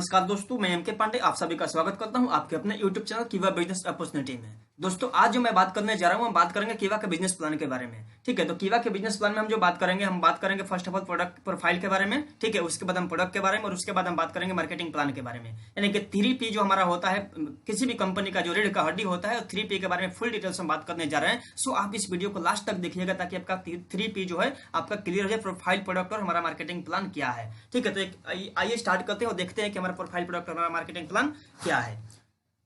नमस्कार दोस्तों, मैं एम के पांडे आप सभी का स्वागत करता हूं आपके अपने YouTube चैनल कीवा बिजनेस अपॉर्चुनिटी में। दोस्तों आज जो मैं बात करने जा रहा हूं हम बात करेंगे कीवा के बिजनेस प्लान के बारे में। ठीक है, तो कीवा के बिजनेस प्लान में हम जो बात करेंगे first of all product profile के बारे में। ठीक है, उसके बाद हम प्रोडक्ट के बारे में और उसके बाद हम बात करेंगे मार्केटिंग प्लान के बारे में। यानी कि 3P जो हमारा होता है, किसी भी कंपनी का जो रीढ़ का हड्डी होता है, 3P के बारे में फुल डिटेल्स हम बात करने जा रहे हैं। सो आप इस वीडियो को लास्ट तक देखिएगा ताकि आपका 3P जो है आपका क्लियर हो जाए, प्रोफाइल, प्रोडक्ट और हमारा मार्केटिंग प्लान क्या है। ठीक है, तो आइए स्टार्ट करते हैं और देखते हैं कि हमारा प्रोफाइल, प्रोडक्ट और हमारा मार्केटिंग प्लान क्या है।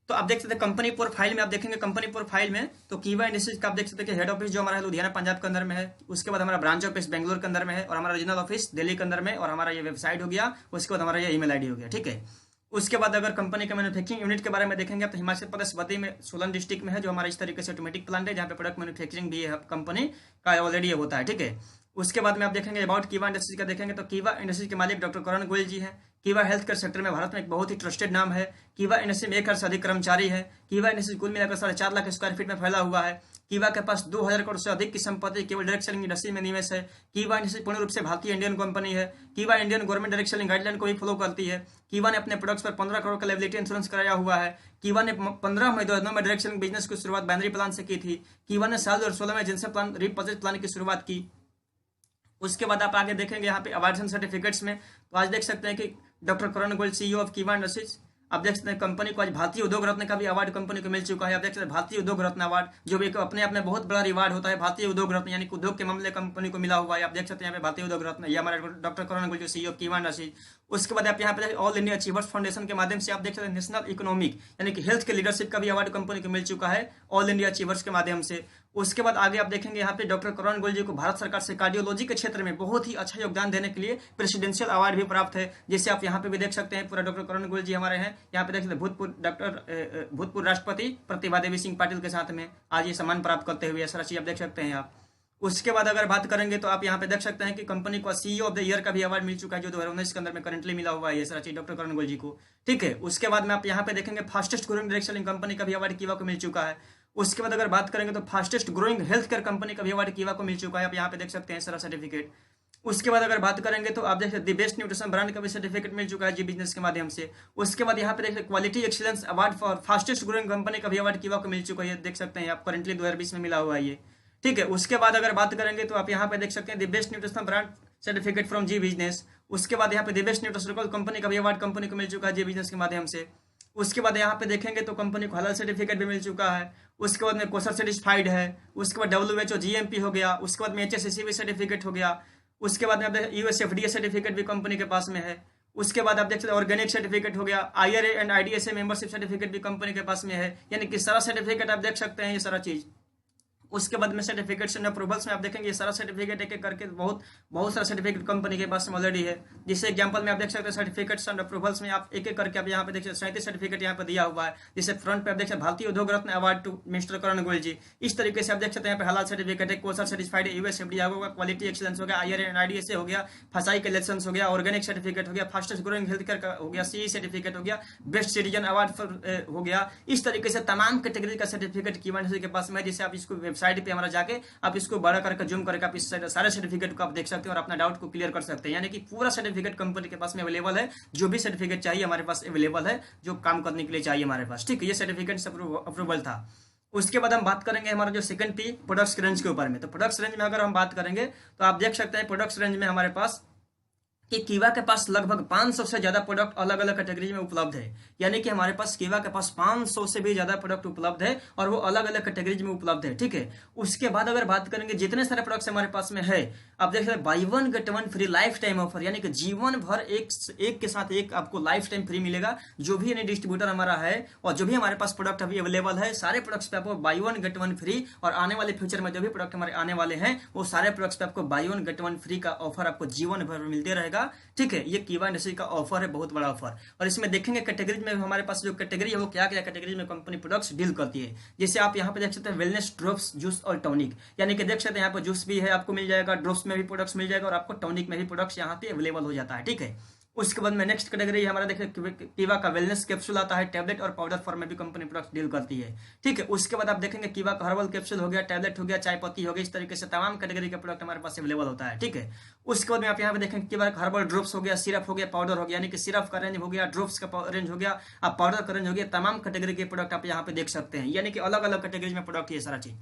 तो आप देख सकते हैं कंपनी प्रोफाइल में, आप देखेंगे कंपनी प्रोफाइल में तो कीवा इंडस्ट्रीज का आप देख सकते हैं कि हेड ऑफिस जो हमारा है लुधियाना पंजाब के अंदर में है। उसके बाद हमारा ब्रांच ऑफिस बेंगलोर के अंदर में है और हमारा रीजनल ऑफिस दिल्ली के अंदर में, और हमारा ये वेबसाइट हो गया। उसके बाद हमारा ये ईमेल आईडी हो गया। ठीक है, उसके बाद अगर कंपनी के मैन्युफैक्चरिंग यूनिट के बारे में देखेंगे तो हिमाचल प्रदेश बद्दी में सोलन डिस्ट्रिक्ट में है, जो हमारा इस तरीके से ऑटोमेटिक प्लांट है जहाँ पे प्रोडक्ट मैन्युफैक्चरिंग भी है कंपनी का ऑलरेडी होता है। ठीक है, उसके बाद में आप देखेंगे अबाउट कीवा इंडस्ट्रीज का देखेंगे तो कीवा इंडस्ट्रीज के मालिक डॉक्टर करण गोयल जी हैं। कीवा हेल्थ केयर सेक्टर में भारत में एक बहुत ही ट्रस्टेड नाम है। कीवा इंडस्ट्री में 1,000 से अधिक कर्मचारी है। कीवा इंडस्ट्री कुल मिलाकर 4.5 लाख स्क्वायर फीट में फैला हुआ है। कीवा के पास 2,000 करोड़ से अधिक की संपत्ति केवल डायरेक्ट सेलिंग इंडस्ट्री में निवेश है। कीवा इंडस्ट्री पूर्ण रूप से भारतीय इंडियन कंपनी है। कीवा Indian government direct selling guideline को भी फॉलो करती है। कीवा ने अपने प्रोडक्ट्स पर 15 करोड़ का लायबिलिटी इंश्योरेंस कराया हुआ है। कीवा ने 15 मई 2009 में डायरेक्ट सेलिंग बिजनेस की शुरुआत बाइनरी प्लान से की थी। कीवा ने साल 2016 में जिनसे प्लान रीपर्चेज प्लान की शुरुआत की। उसके बाद आप आगे देखेंगे यहाँ पे अवार्ड्स एंड सर्टिफिकेट्स में, तो आज देख सकते हैं कि doctor Karan Goyal CEO of कीवा इंडस्ट्रीज, आप देख सकते हैं कंपनी को आज भारतीय उद्योग रत्न का भी अवार्ड कंपनी को मिल चुका है। आप देख सकते हैं भारतीय उद्योग रत्न अवार्ड, जो भी अपने आप में बहुत बड़ा रिवार्ड होता है। भारतीय उद्योग रत्न यानी कि उद्योग के मामले कंपनी को मिला हुआ है। आप देख सकते हैं यहाँ पे भारतीय उद्योग रत्न, ये हमारे डॉक्टर करण गोयल जो सीईओ ऑफ कीवा इंडस्ट्रीज। उसके बाद आप यहाँ पे ऑल इंडिया अचीवर्स फाउंडेशन के माध्यम से आप देख सकते हैं नेशनल इकोनॉमिक यानी कि हेल्थ के लीडरशिप का भी अवार्ड कंपनी को मिल चुका है ऑल इंडिया अचीवर्स के माध्यम से। उसके बाद आगे आप देखेंगे यहाँ पे डॉक्टर करण गोयल जी को भारत सरकार से कार्डियोलॉजी के क्षेत्र में बहुत ही अच्छा योगदान देने के लिए प्रेसिडेंशियल अवार्ड भी प्राप्त है, जैसे आप यहाँ पे भी देख सकते हैं। पूरा डॉक्टर करण गोयल जी हमारे हैं, यहाँ पे देख सकते हैं भूतपूर्व राष्ट्रपति प्रतिभा देवी सिंह पाटिल के साथ में आज ये सम्मान प्राप्त करते हुए सारा चीज आप देख सकते हैं आप। उसके बाद अगर बात करेंगे तो आप यहाँ पे देख सकते हैं कि कंपनी को सीईओ ऑफ द ईयर का भी अवार्ड मिल चुका है, जो 2019 के अंदर में करंटली मिला हुआ है ये सारा चीज डॉक्टर करण गोयल जी को। ठीक है, उसके बाद में आप यहाँ पे देखेंगे fastest growing direct selling company का भी अवार्ड कीवा को मिल चुका है। उसके बाद अगर बात करेंगे तो fastest growing health care company का भी अवार्ड कीवा को मिल चुका है, आप यहाँ पे देख सकते हैं सारा सर्टिफिकेट। उसके बाद अगर बात करेंगे तो आप देख सकते हैं द बेस्ट न्यूट्रिशन ब्रांड का भी सर्टिफिकेट मिल चुका है जी बिजनेस के माध्यम से। उसके बाद यहाँ पे देख सकते quality excellence award for fastest growing company का भी अवार्ड कीवा को मिल चुका है, देख सकते हैं आप, करंटली 2020 में मिला हुआ है ये। ठीक है, उसके बाद अगर बात करेंगे तो आप यहाँ पे देख सकते हैं the best nutrition brand certificate from Zee Business. उसके बाद यहाँ पे द बेस्ट न्यूट्रिशन कंपनी का भी अवार्ड कंपनी को मिल चुका है जी बिजनेस के माध्यम से। उसके बाद यहाँ पे देखेंगे तो कंपनी को हलाल सर्टिफिकेट भी मिल चुका है। उसके बाद में कोसर सर्टिफाइड है। उसके बाद WHO GMP हो गया। उसके बाद में HACCP सर्टिफिकेट हो गया। उसके बाद में US FDA सर्टिफिकेट भी कंपनी के पास में है। उसके बाद आप देख सकते हैं ऑर्गेनिक सर्टिफिकेट हो गया। IRA and IDSA membership certificate भी कंपनी के पास में है, यानी कि सारा सर्टिफिकेट आप देख सकते हैं ये सारा चीज। उसके बाद में सर्टिफिकेट्स एंड अप्रूवल्स में आप देखेंगे ये सारा सर्टिफिकेट एक एक करके बहुत सारा सर्टिफिकेट कंपनी के पास में ऑलरेडी है। जिससे एग्जांपल में आप देख सकते हैं सर्टिफिकेट्स एंड अप्रूवल्स में आप एक एक करके आप यहाँ पे देख सकते हैं 37 सर्टिफिकेट यहाँ पे दिया हुआ है। जिससे फ्रंट पे आप देख सकते हैं भारतीय उद्योग रत्न अवार्ड टू मिस्टर करण गोयल जी। इस तरीके से आप देख सकते हैं यहाँ पे हलाल सर्टिफिकेट है, कोसर सर्टिफाइड है, US FDA होगा, क्वालिटी एक्सीलेंस हो गया, IRA एंड IDSA हो गया, फसाई के लाइसेंस हो गया, ऑर्गेनिक सर्टिफिकेट हो गया, फास्टेस्ट ग्रोइंग हेल्थ केयर का हो गया, CE सर्टिफिकेट हो गया, बेस्ट सिटीजन अवार्ड हो गया। इस तरीके से तमाम कैटेगरी का सर्टिफिकेट कीवा इंडस्ट्री के पास में है, जिससे आप इसको वेबसाइट पे हमारा जाके आप इसको बड़ा करके जूम करके आप इस सारे सर्टिफिकेट को आप देख सकते हैं और अपना डाउट को क्लियर कर सकते हैं। यानी कि पूरा सर्टिफिकेट कंपनी के पास में अवेलेबल है, जो भी सर्टिफिकेट चाहिए हमारे पास अवेलेबल है, जो काम करने के लिए चाहिए हमारे पास। ठीक है, ये सर्टिफिकेट अप्रूवल था। उसके बाद हम बात करेंगे हमारा जो सेकंड P प्रोडक्ट्स रेंज के ऊपर में। तो प्रोडक्ट्स रेंज में अगर हम बात करेंगे तो आप देख सकते हैं प्रोडक्ट्स रेंज में हमारे पास कि कीवा के पास लगभग 500 से ज्यादा प्रोडक्ट अलग अलग कैटेगरी में उपलब्ध है। यानी कि हमारे पास कीवा के पास 500 से भी ज्यादा प्रोडक्ट उपलब्ध है और वो अलग अलग कैटेगरीज में उपलब्ध है। ठीक है, उसके बाद अगर बात करेंगे जितने सारे प्रोडक्ट्स हमारे पास में है, आप देख सकते हैं buy 1 get 1 free lifetime offer, यानी कि जीवन भर एक के साथ एक आपको लाइफ टाइम फ्री मिलेगा। जो भी यानी डिस्ट्रीब्यूटर हमारा है और जो भी हमारे पास प्रोडक्ट अभी अवेलेबल है, सारे प्रोडक्ट्स पे आपको बाई 1 गेट 1 फ्री, और आने वाले फ्यूचर में जो भी प्रोडक्ट हमारे आने वाले हैं वो सारे प्रोडक्ट्स पे आपको बाई 1 गेट 1 फ्री का ऑफर आपको जीवन भर मिलते रहेगा। ठीक है, ये कीवा इंडस्ट्री का ऑफर है, बहुत बड़ा ऑफर। और इसमें देखेंगे कैटेगरीज में हमारे पास जो कैटेगरी है वो क्या क्या कैटेगरीज में कंपनी प्रोडक्ट्स डील करती है। जैसे आप यहाँ पे देख सकते हैं वेलनेस ड्रॉप्स, जूस और टॉनिक, यानी कि देख सकते हैं यहाँ पे जूस भी है आपको मिल जाएगा, ड्रॉप्स में भी प्रोडक्ट्स मिल जाएगा और आपको टॉनिक में भी प्रोडक्ट्स यहाँ पे अवेलेबल हो जाता है। ठीक है, उसके बाद में नेक्स्ट कैटेगरी हमारा देखिए कीवा का वेलनेस कैप्सूल आता है, टैबलेट और पाउडर फॉर्म में भी कंपनी प्रोडक्ट डील करती है। ठीक है, उसके बाद आप देखेंगे कीवा का हर्बल कैप्सूल हो गया, टैबलेट हो गया, चाय पत्ती हो गई, इस तरीके से तमाम कैटेगरी के प्रोडक्ट हमारे पास अवेलेबल होता है। ठीक है, उसके बाद में आप यहाँ पे देखेंगे कीवा का हर्बल ड्रॉप्स हो गया, सिरप हो गया, पाउडर हो गया, यानी कि सिरप का रेंज हो गया, ड्रॉप्स का रेंज हो गया, आप पाउडर का रेंज हो गया, तमाम कैटेगरी के प्रोडक्ट आप यहाँ पे देख सकते हैं, यानी कि अलग अलग कैटेगरी में प्रोडक्ट ये सारा चीज।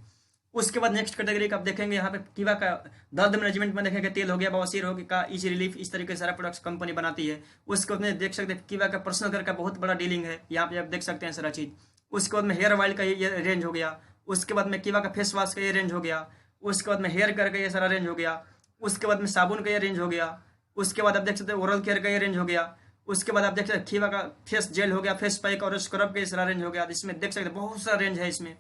उसके बाद नेक्स्ट कैटेगरी का आप देखेंगे यहाँ पे कीवा का दर्द मैनेजमेंट में देखेंगे तेल हो गया, बवासीर हो गया, इजी रिलीफ, इस तरीके से सारा प्रोडक्ट्स कंपनी बनाती है। उसके बाद में देख सकते हैं कीवा का पर्सनल केयर का बहुत बड़ा डीलिंग है, यहाँ पे आप देख सकते हैं सारा चीज। उसके बाद में हेयर ऑयल का ये रेंज हो गया, उसके बाद में कीवा का फेस वॉश का ये रेंज हो गया, उसके बाद में हेयर केयर का ये सारा रेंज हो गया, उसके बाद में साबुन का ये रेंज हो गया, उसके बाद आप देख सकते हैं ओरल केयर का ये रेंज हो गया, उसके बाद आप देख सकते हैं कीवा का फेस जेल हो गया, फेस पैक और स्क्रब का ये सारा रेंज हो गया, इसमें देख सकते हैं बहुत सारा रेंज है इसमें।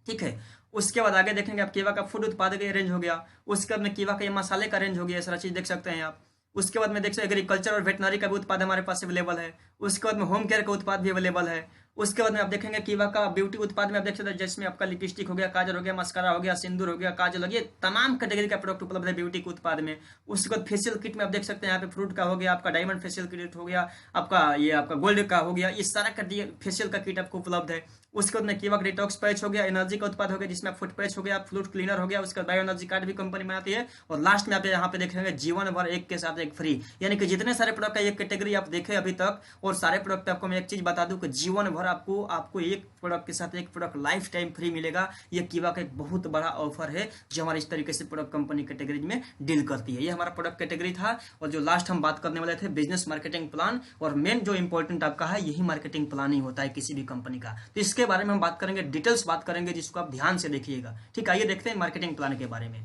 ठीक है, उसके बाद आगे देखेंगे आप कीवा का फूड उत्पाद का रेंज हो गया, उसके बाद में कीवा का ये मसाले का रेंज हो गया, सारा चीज देख सकते हैं आप। उसके बाद में देख सकते एग्रीकल्चर और वेटनरी का भी उत्पाद हमारे पास अवेलेबल है। उसके बाद में होम केयर का उत्पाद भी अवेलेबल है। उसके बाद में आप देखेंगे कीवा का ब्यूटी उत्पाद में आप देख सकते हैं, जिसमें आपका लिपस्टिक हो गया, काजल हो गया, मस्कारा हो गया, सिंदूर हो गया, काजल हो गया, तमाम कैटेगरी का प्रोडक्ट उपलब्ध है ब्यूटी के उत्पाद में। उसके बाद फेशियल किट में आप देख सकते हैं यहाँ पे फ्रूट का हो गया, आपका डायमंड फेशियल किट हो गया, आपका गोल्ड का हो गया, इस सारा का फेशियल का किट आपको उपलब्ध है। उसके बाद में कीवा का डिटॉक्स पैच हो गया, एनर्जी का उत्पाद हो गया, जिसमें फुट पैच हो गया, फ्लूट क्लीनर हो गया, उसका बायो एनर्जी कार्ड भी कंपनी बनाती है। और लास्ट में आप यहाँ पे देखेंगे जीवन भर एक के साथ एक फ्री, यानी कि जितने सारे प्रोडक्ट का एक कैटेगरी आप देखे अभी तक, और सारे प्रोडक्ट पे आपको मैं एक चीज बता दूं कि जीवन भर आपको एक प्रोडक्ट के साथ एक प्रोडक्ट लाइफ टाइम फ्री मिलेगा। ये कीवा का एक बहुत बड़ा ऑफर है जो हमारे इस तरीके से प्रोडक्ट कंपनी कैटेगरी में डील करती है। ये हमारा प्रोडक्ट कैटेगरी था, और जो लास्ट हम बात करने वाले थे बिजनेस मार्केटिंग प्लान, और मेन जो इंपॉर्टेंट आपका है यही मार्केटिंग प्लान ही होता है किसी भी कंपनी का। तो इसके बारे में हम बात करेंगे, डिटेल्स बात करेंगे, जिसको आप ध्यान से देखिएगा। ठीक, आइए देखते हैं मार्केटिंग प्लान के बारे में।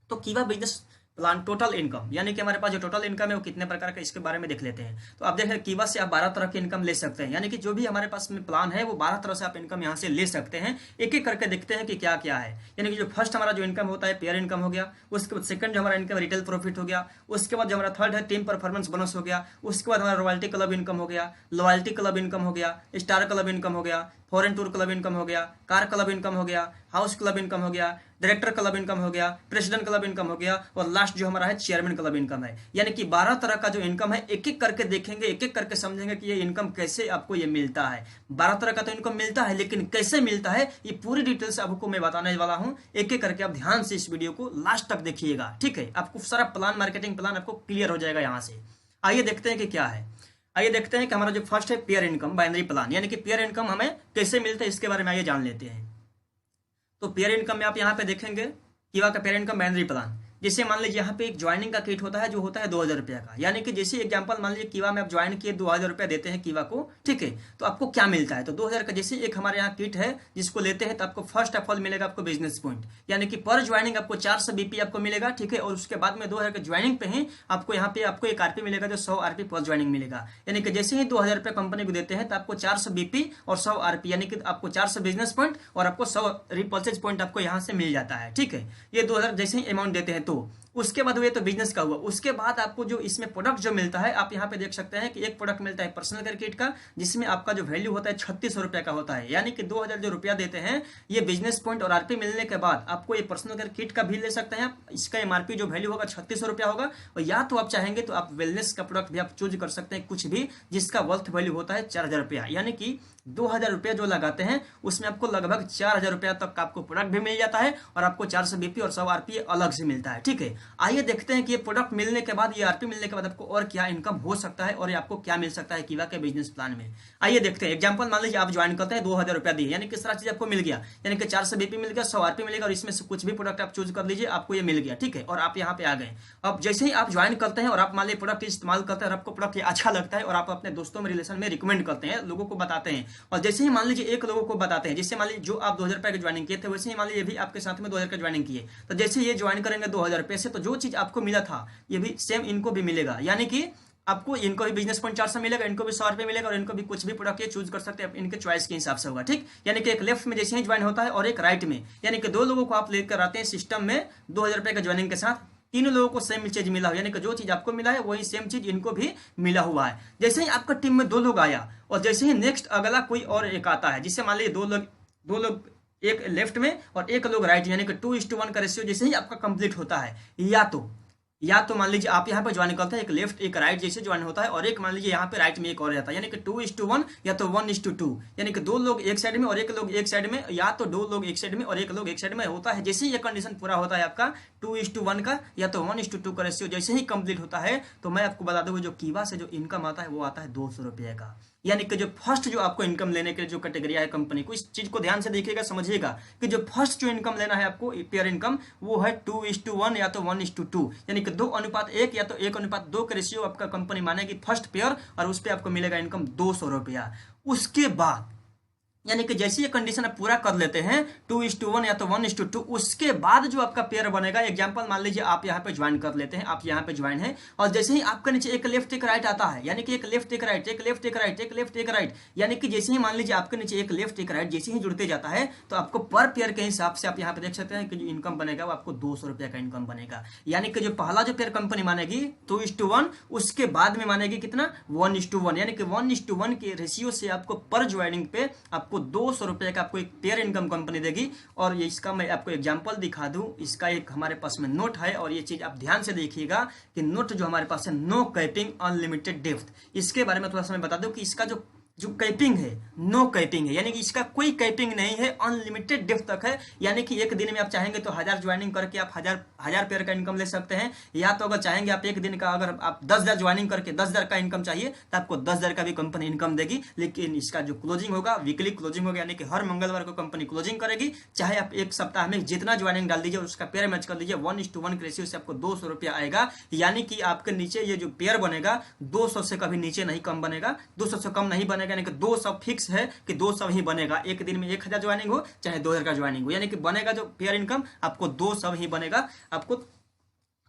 तो कीवा बिजनेस प्लान टोटल इनकम, यानी कि हमारे पास जो टोटल इनकम है वो कितने प्रकार का, इसके बारे में देख लेते हैं। तो आप देखें कीवा से आप 12 तरह की इनकम ले सकते हैं, यानी कि जो भी हमारे पास में प्लान है वो 12 तरह से आप इनकम यहाँ से ले सकते हैं। एक एक करके देखते हैं कि क्या क्या है। यानी कि जो फर्स्ट हमारा जो इनकम होता है पेयर इनकम हो गया, उसके बाद सेकंड जो हमारा इनकम रिटेल प्रॉफिट हो गया, उसके बाद जो हमारा थर्ड है टीम परफॉर्मेंस बोनस हो गया, उसके बाद हमारा रॉयल्टी क्लब इनकम हो गया, लॉयल्टी क्लब इनकम हो गया, स्टार क्लब इनकम हो गया, फॉरेन टूर क्लब इनकम हो गया, कार क्लब इनकम हो गया, हाउस क्लब इनकम हो गया, डायरेक्टर क्लब इनकम हो गया, प्रेसिडेंट क्लब इनकम हो गया, और लास्ट जो हमारा है चेयरमैन क्लब इनकम है। यानी कि 12 तरह का जो इनकम है एक एक करके देखेंगे, एक एक करके समझेंगे कि ये इनकम कैसे आपको ये मिलता है। 12 तरह का तो इनकम मिलता है, लेकिन कैसे मिलता है ये पूरी डिटेल से आपको मैं बताने वाला हूं। एक एक करके आप ध्यान से इस वीडियो को लास्ट तक देखिएगा। ठीक है, आपको सारा प्लान, मार्केटिंग प्लान आपको क्लियर हो जाएगा यहाँ से। आइए देखते हैं कि क्या है। आइए देखते हैं कि हमारा जो फर्स्ट है पेयर इनकम बाइनरी प्लान, यानी कि पेयर इनकम हमें कैसे मिलता है इसके बारे में आइए जान लेते हैं। तो पेयर इनकम में आप यहाँ पे देखेंगे कीवा का पेयर इनकम बाइनरी प्लान, जैसे मान लीजिए यहाँ पे एक ज्वाइनिंग का किट होता है जो होता है 2000 रुपया का, यानी कि जैसे एग्जांपल मान लीजिए कीवा में आप ज्वाइन किए 2000 रुपया देते हैं कीवा को। ठीक है, तो आपको क्या मिलता है, तो 2000 का जैसे एक हमारे यहाँ किट है जिसको लेते हैं तो आपको फर्स्ट ऑफ ऑल मिलेगा आपको बिजनेस पॉइंट, यानी कि पर ज्वाइनिंग आपको 400 बीपी आपको मिलेगा। ठीक है, और उसके बाद में 2000 के ज्वाइनिंग पे ही आपको यहाँ पे आपको एक आरपी मिलेगा जो 100 आरपी पर ज्वाइनिंग मिलेगा। यानी कि जैसे ही 2000 रुपया कंपनी को देते हैं तो आपको 400 बीपी और 100 आरपी, यानी कि आपको 400 बिजनेस पॉइंट और आपको 100 रिपर्चेज पॉइंट आपको यहाँ से मिल जाता है। ठीक है, ये 2000 जैसे ही अमाउंट देते हैं तो उसके बाद हुए तो बिजनेस का हुआ। उसके बाद आपको जो इसमें प्रोडक्ट जो मिलता है आप यहाँ पे देख सकते हैं कि एक प्रोडक्ट मिलता है पर्सनल केयर किट का, जिसमें आपका जो वैल्यू होता है 3600 रुपया का होता है। यानी कि 2000 जो रुपया देते हैं ये बिजनेस पॉइंट और आरपी मिलने के बाद आपको ये पर्सनल केयर किट का भी ले सकते हैं। इसका एमआरपी जो वैल्यू होगा 3600 रुपया होगा, और या तो आप चाहेंगे तो आप वेलनेस का प्रोडक्ट भी आप चूज कर सकते हैं, कुछ भी जिसका वर्थ वैल्यू होता है 4000 रुपया। यानी कि 2000 रुपया जो लगाते हैं उसमें आपको लगभग 4000 रुपया तक का आपको प्रोडक्ट भी मिल जाता है, और आपको 400 बीपी और 100 आरपी अलग से मिलता है। ठीक है, आइए देखते हैं कि ये प्रोडक्ट मिलने के बाद, ये आरपी मिलने के बाद आपको और क्या इनकम हो सकता है और ये आपको क्या मिल सकता है कीवा के बिजनेस प्लान में। आइए देखते हैं। एग्जांपल मान लीजिए आप ज्वाइन करते हैं, 2000 रुपया दिए, यानी कि सारा चीज आपको मिल गया, यानी कि 400 बीपी मिल गया, 100 आरपी मिलेगा, और इसमें से कुछ भी प्रोडक्ट आप चूज कर लीजिए, आपको ये मिल गया। ठीक है, और आप यहाँ पे आ गए। अब जैसे ही आप ज्वाइन करते हैं और आप मान लीजिए प्रोडक्ट इस्तेमाल करते हैं और आपको प्रोडक्ट अच्छा लगता है और आप अपने दोस्तों में रिलेशन में रिकमेंड करते हैं, लोगों को बताते हैं, और जैसे ही मान लीजिए एक लोगों को बताते हैं, जिससे मान लीजिए जो आप 2000 रुपए की ज्वाइनिंग किए थे वैसे ही मान लीजिए भी आपके साथ में 2000 का ज्वाइनिंग किए, तो जैसे ये ज्वाइन करेंगे 2000 रुपए से, तो जो चीज आपको मिला था ये भी सेम इनको भी मिलेगा। यानी कि आपको इनको भी बिजनेस पॉइंट 400 मिलेगा, इनको भी 100 रुपए मिलेगा, और इनको भी कुछ भी प्रोडक्ट ये चूज कर सकते हैं इनके चॉइस के हिसाब से होगा। ठीक, यानी कि एक लेफ्ट में जैसे ही ज्वाइन होता है और एक राइट में, यानी कि 2 लोगों को आप लेकर आते हैं सिस्टम में 2000 रुपए का ज्वाइनिंग के साथ, तीनों लोगों को सेम चीज मिला हो, यानी कि जो चीज आपको मिला है वही सेम चीज इनको भी मिला हुआ है। जैसे ही आपका टीम में 2 लोग आया और जैसे ही नेक्स्ट अगला कोई और एक आता है, जिससे मान लीजिए 2 लोग एक लेफ्ट में और एक लोग राइट, यानी कि 2:1 का रेशियो जैसे ही आपका कंप्लीट होता है, या तो या तो मान लीजिए आप यहाँ पे ज्वाइन करते हैं, एक लेफ्ट एक राइट जैसे ज्वाइन होता है, और एक मान लीजिए यहाँ पे राइट में एक और जाता है, यानी कि 2:1 या तो 1:2, यानी कि दो लोग एक साइड में और एक लोग एक साइड में, या तो दो लोग एक साइड में और एक लोग एक साइड में होता है। जैसे ही ये कंडीशन पूरा होता है आपका 2:1 का या तो 1:2 का रेशियो जैसे ही कंप्लीट होता है, तो मैं आपको बता दूं जो कीवा से जो इनकम आता है वो आता है 200 रुपये का। यानी कि जो फर्स्ट जो आपको इनकम लेने के लिए जो कैटेगरिया है कंपनी को, इस चीज को ध्यान से देखिएगा, समझिएगा कि जो फर्स्ट जो इनकम लेना है आपको पेयर इनकम, वो है 2:1 या तो 1:2, यानी कि 2:1 या तो 1:2 का रेशियो आपका कंपनी मानेगी फर्स्ट पेयर, और उस पर आपको मिलेगा इनकम 200 रुपया। उसके बाद यानी कि जैसे ये कंडीशन आप पूरा कर लेते हैं 2:1 या तो 1:2, उसके बाद जो आपका पेयर बनेगा, एग्जांपल मान लीजिए आप यहाँ पे ज्वाइन कर लेते हैं, आप यहाँ पे ज्वाइन है, और जैसे ही आपका नीचे एक लेफ्ट एक राइट आता है, यानी कि एक लेफ्ट एक राइट, एक लेफ्ट एक राइट, एक लेफ्ट एक राइट, यानी कि जैसे ही मान लीजिए आपके नीचे एक लेफ्ट एक राइट जैसे ही जुड़ते जाता है, तो आपको पर पेयर के हिसाब से आप यहाँ पे देख सकते हैं कि जो इनकम बनेगा वो आपको 200 रुपया का इनकम बनेगा। यानी कि जो पहला जो पेयर कंपनी मानेगी 2:1, उसके बाद में मानेगी कितना 1:1, यानी कि 1:1 के रेशियो से आपको पर ज्वाइनिंग पे आपको 200 रुपये आपको एक पेयर इनकम कंपनी देगी। और ये इसका मैं आपको एग्जांपल दिखा दूं, इसका एक हमारे पास में नोट है, और ये चीज आप ध्यान से देखिएगा कि नोट जो हमारे पास है, नो कैपिंग अनलिमिटेड डेप्थ, इसके बारे में थोड़ा सा मैं बता दूं कि इसका जो कैपिंग है, नो कैपिंग है, यानी कि इसका कोई कैपिंग नहीं है, अनलिमिटेड डेप्थ तक है। यानी कि एक दिन में आप चाहेंगे तो 1000 ज्वाइनिंग करके आप हजार पेयर का इनकम ले सकते हैं, या तो अगर चाहेंगे आप एक दिन का, अगर आप 10,000 ज्वाइनिंग करके 10,000 का इनकम चाहिए तो आपको 10,000 का भी कंपनी इनकम देगी। लेकिन इसका जो क्लोजिंग होगा, वीकली क्लोजिंग होगा, यानी कि हर मंगलवार को कंपनी क्लोजिंग करेगी। चाहे आप एक सप्ताह में जितना ज्वाइनिंग डाल दीजिए उसका पेयर मैच कर लीजिए, 1:1 के रेशियो से आपको 200 रुपया आएगा। यानी कि आपके नीचे ये जो पेयर बनेगा 200 से कभी नीचे नहीं कम बनेगा, 200 से कम नहीं बनेगा, यानी कि 200 फिक्स है कि 200 ही बनेगा। एक दिन में 1000 ज्वाइनिंग हो चाहे 2000 का ज्वाइनिंग हो, यानी कि बनेगा जो पेयर इनकम आपको 200 ही बनेगा, आपको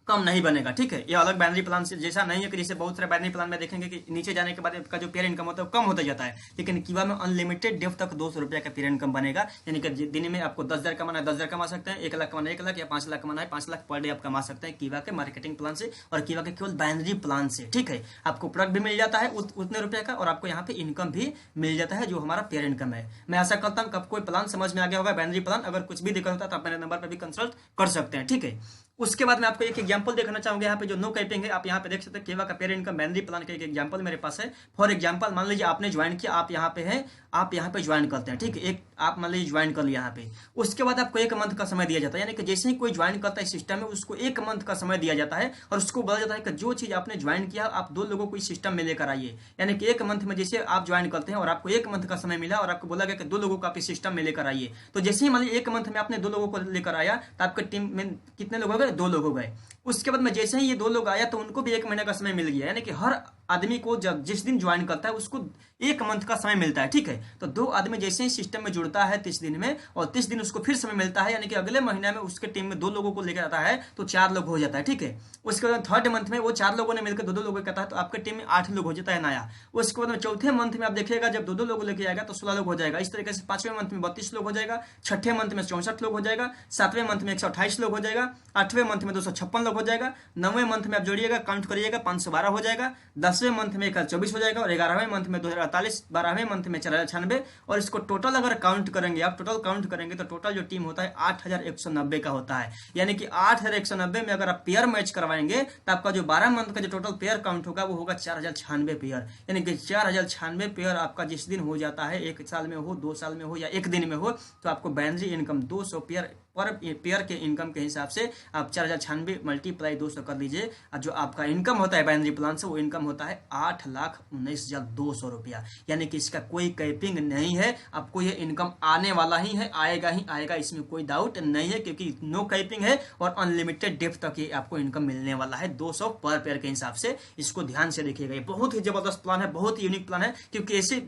कम नहीं बनेगा। ठीक है, ये अलग बाइनरी प्लान से जैसा नहीं है कि जैसे बहुत सारे बाइनरी प्लान में देखेंगे कि नीचे जाने के बाद आपका जो पेयर इनकम होता है वो कम होता जाता है, लेकिन कीवा में अनलिमिटेड डेप्थ तक 200 रुपया का पेयर इनकम बनेगा। यानी कि दिन में आपको 10,000 कमाना है 10,000 कमा सकते हैं, 1 लाख कमाना 1 लाख, या 5 लाख कमाना है 5 लाख पर डे आप कमा सकते हैं कीवा के मार्केटिंग प्लान से, और कीवा के केवल बाइनरी प्लान से। ठीक है, आपको प्रोडक्ट भी मिल जाता है उतने रुपये का, और आपको यहाँ पे इनकम भी मिल जाता है जो हमारा पेयर इनकम है। मैं आशा करता हूँ कि आपको प्लान समझ में आ गया होगा, बाइनरी प्लान। अगर कुछ भी दिक्कत होता है तो आप मेरे नंबर पर भी कंसल्ट कर सकते हैं। ठीक है, उसके बाद मैं आपको एक एग्जांपल देखना चाहूंगा, यहाँ पे जो नो कैपिंग है, आप यहाँ पे देख सकते हैं केवा का पेयर इनकम बाइनरी प्लान का एक एग्जांपल मेरे पास है। फॉर एग्जांपल मान लीजिए आपने ज्वाइन किया, आप यहाँ पे हैं, आप यहाँ पे ज्वाइन करते हैं। ठीक है, एक आप मान लीजिए ज्वाइन कर लिया यहाँ पे, उसके बाद आपको 1 मंथ का समय दिया जाता है। यानी कि जैसे ही कोई ज्वाइन करता है सिस्टम में, उसको 1 मंथ का समय दिया जाता है, और उसको बोला जाता है कि जो चीज आपने ज्वाइन किया आप 2 लोगों को इस सिस्टम में लेकर आइए। यानी कि 1 मंथ में जैसे आप ज्वाइन करते हैं और आपको 1 मंथ का समय मिला, और आपको बोला गया कि 2 लोगों को आप इस सिस्टम में लेकर आइए, तो जैसे ही मान लीजिए 1 मंथ में आपने 2 लोगों को लेकर आया, तो आपके टीम में कितने लोग हो गए, 2 लोग हो गए। उसके बाद में जैसे ही ये 2 लोग आया तो उनको भी 1 महीने का समय मिल गया। यानी कि हर आदमी को जब जिस दिन ज्वाइन करता है उसको 1 मंथ का समय मिलता है। ठीक है, तो 2 आदमी जैसे ही सिस्टम में जुड़ता है 30 दिन में, और 30 दिन उसको फिर समय मिलता है, यानी कि अगले महीने में उसके टीम में 2 लोगों को लेकर आता है तो 4 लोग हो जाता है। ठीक है, उसके बाद 3rd मंथ में वो 4 लोगों ने मिलकर 2-2 लोगों कहता है, तो आपके टीम में 8 लोग हो जाता है नया। उसके बाद में 4थे मंथ में आप देखिएगा जब 2-2 लोग लेके आएगा तो 16 लोग हो जाएगा। इस तरीके से 5वें मंथ में 32 लोग हो जाएगा, 6ठे मंथ में 64 लोग हो जाएगा, 7वें मंथ में 128 लोग हो जाएगा, 8वें मंथ में 256 लोग हो जाएगा, 9वें मंथ में आप जोड़िएगा काउंट करिएगा 512 हो जाएगा, 10वें मंथ में 1024 हो जाएगा, और 11वें मंथ में 2048, 12वें मंथ में 4096। और इसको टोटल अगर काउंट करेंगे, आप टोटल काउंट करेंगे तो टोटल जो टीम होता है 8190 का होता है। यानी कि 8190 में अगर आप पेयर मैच करवाएंगे तो आपका जो 12 मंथ का जो टोटल पेयर काउंट होगा वो होगा 4096 पेयर। यानी कि 4096 पेयर आपका जिस दिन हो जाता है, 1 साल में हो, 2 साल में हो, या 1 दिन में हो, तो आपको बाइनरी इनकम 200 पेयर पर पेयर के इनकम के हिसाब से आप 4096 मल्टीप्लाई 200 कर लीजिए, जो आपका इनकम होता है बाइनरी प्लान से, वो इनकम होता है 8,19,200 रुपया। यानी कि इसका कोई कैपिंग नहीं है, आपको ये इनकम आने वाला ही है, आएगा ही आएगा, इसमें कोई डाउट नहीं है, क्योंकि नो कैपिंग है और अनलिमिटेड डेप्थ तक ये आपको इनकम मिलने वाला है 200 पर पेयर के हिसाब से। इसको ध्यान से देखिएगा, ये बहुत ही जबरदस्त प्लान है, बहुत ही यूनिक प्लान है, क्योंकि ऐसे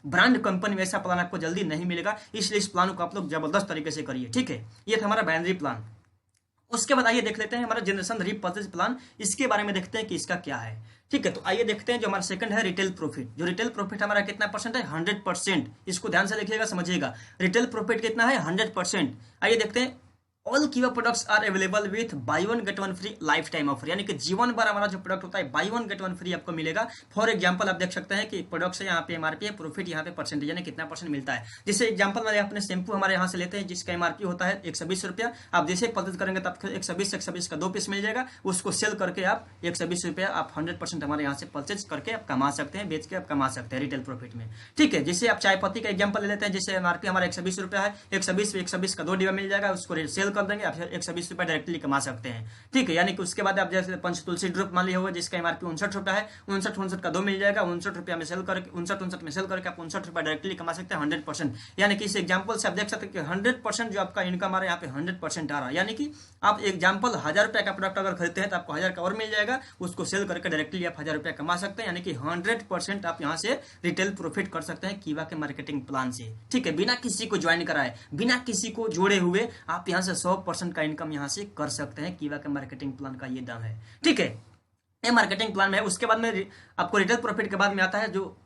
ब्रांड कंपनी में ऐसा प्लान आपको जल्दी नहीं मिलेगा, इसलिए इस प्लान को आप लोग जबरदस्त तरीके से करिए। ठीक है, ये था हमारा बाइनरी प्लान। उसके बाद आइए देख लेते हैं हमारा जनरेशन रीपर्चेज प्लान, इसके बारे में देखते हैं कि इसका क्या है। ठीक है, तो आइए देखते हैं जो हमारा सेकंड है रिटेल प्रॉफिट। जो रिटेल प्रॉफिट हमारा कितना परसेंट है, 100%। इसको ध्यान से देखिएगा, समझिएगा, रिटेल प्रॉफिट कितना है, 100%। आइए देखते हैं all Kiwa products are available with buy one get one free lifetime offer, यानी कि जीवन भर हमारा जो प्रोडक्ट होता है buy one get one free आपको मिलेगा। फॉर एग्जांपल आप देख सकते हैं कि प्रोडक्ट्स है यहाँ पे एमआरपी है, प्रॉफिट यहाँ पे परसेंटेज यानी कितना परसेंट मिलता है। जैसे एग्जांपल में अपने शैम्पू हमारे यहाँ से लेते हैं जिसका एमआरपी होता है 120 रुपया, आप जैसे परचेज करेंगे तब 120 का 2 पीस मिल जाएगा, उसको सेल करके आप 120 रुपया आप 100% हमारे यहाँ से परचेज करके आप कमा सकते हैं, बेच के आप कमा सकते हैं रिटेल प्रॉफिट में। ठीक है, जैसे आप चाय पत्ती का एग्जांपल ले लेते हैं, जैसे एमआरपी हमारा 120 रुपया है, 120 का 2 डिब्बा मिल जाएगा, उसको सेल कर देंगे आप 120 रुपया डायरेक्टली कमा सकते हैं। ठीक है, यानी कि उसके बाद आप जैसे पंच तुलसी ड्रॉप मान लिया होगा जिसका एमआरपी 59 रुपया है, 59 का 2 मिल जाएगा, 59 रुपया में सेल करके 59 में सेल करके आप 59 रुपया डायरेक्टली कमा सकते हैं 100%। यानी कि इस एग्जांपल से आप देख सकते हैं कि 100% जो आपका इनकम आ रहा है यहाँ पे 100% आ रहा है। यानी कि आप एग्जांपल 1000 रुपया का प्रोडक्ट अगर खरीदते हैं तो आपको 1000 का और मिल जाएगा, उसको सेल करके डायरेक्टली आप 1000 रुपया कमा सकते हैं। यानी कि 100% आप यहाँ से रिटेल प्रॉफिट कर सकते हैं कीवा के मार्केटिंग प्लान से। ठीक है, बिना किसी को ज्वाइन कराए, बिना किसी को जोड़े हुए आप यहाँ से 100% का इनकम यहाँ से कर सकते हैं। कीवा के मार्केटिंग प्लान का ये दाम है। ठीक है, ये मार्केटिंग प्लान में है। उसके बाद में आपको रिटेल प्रॉफिट के बाद में आता है जो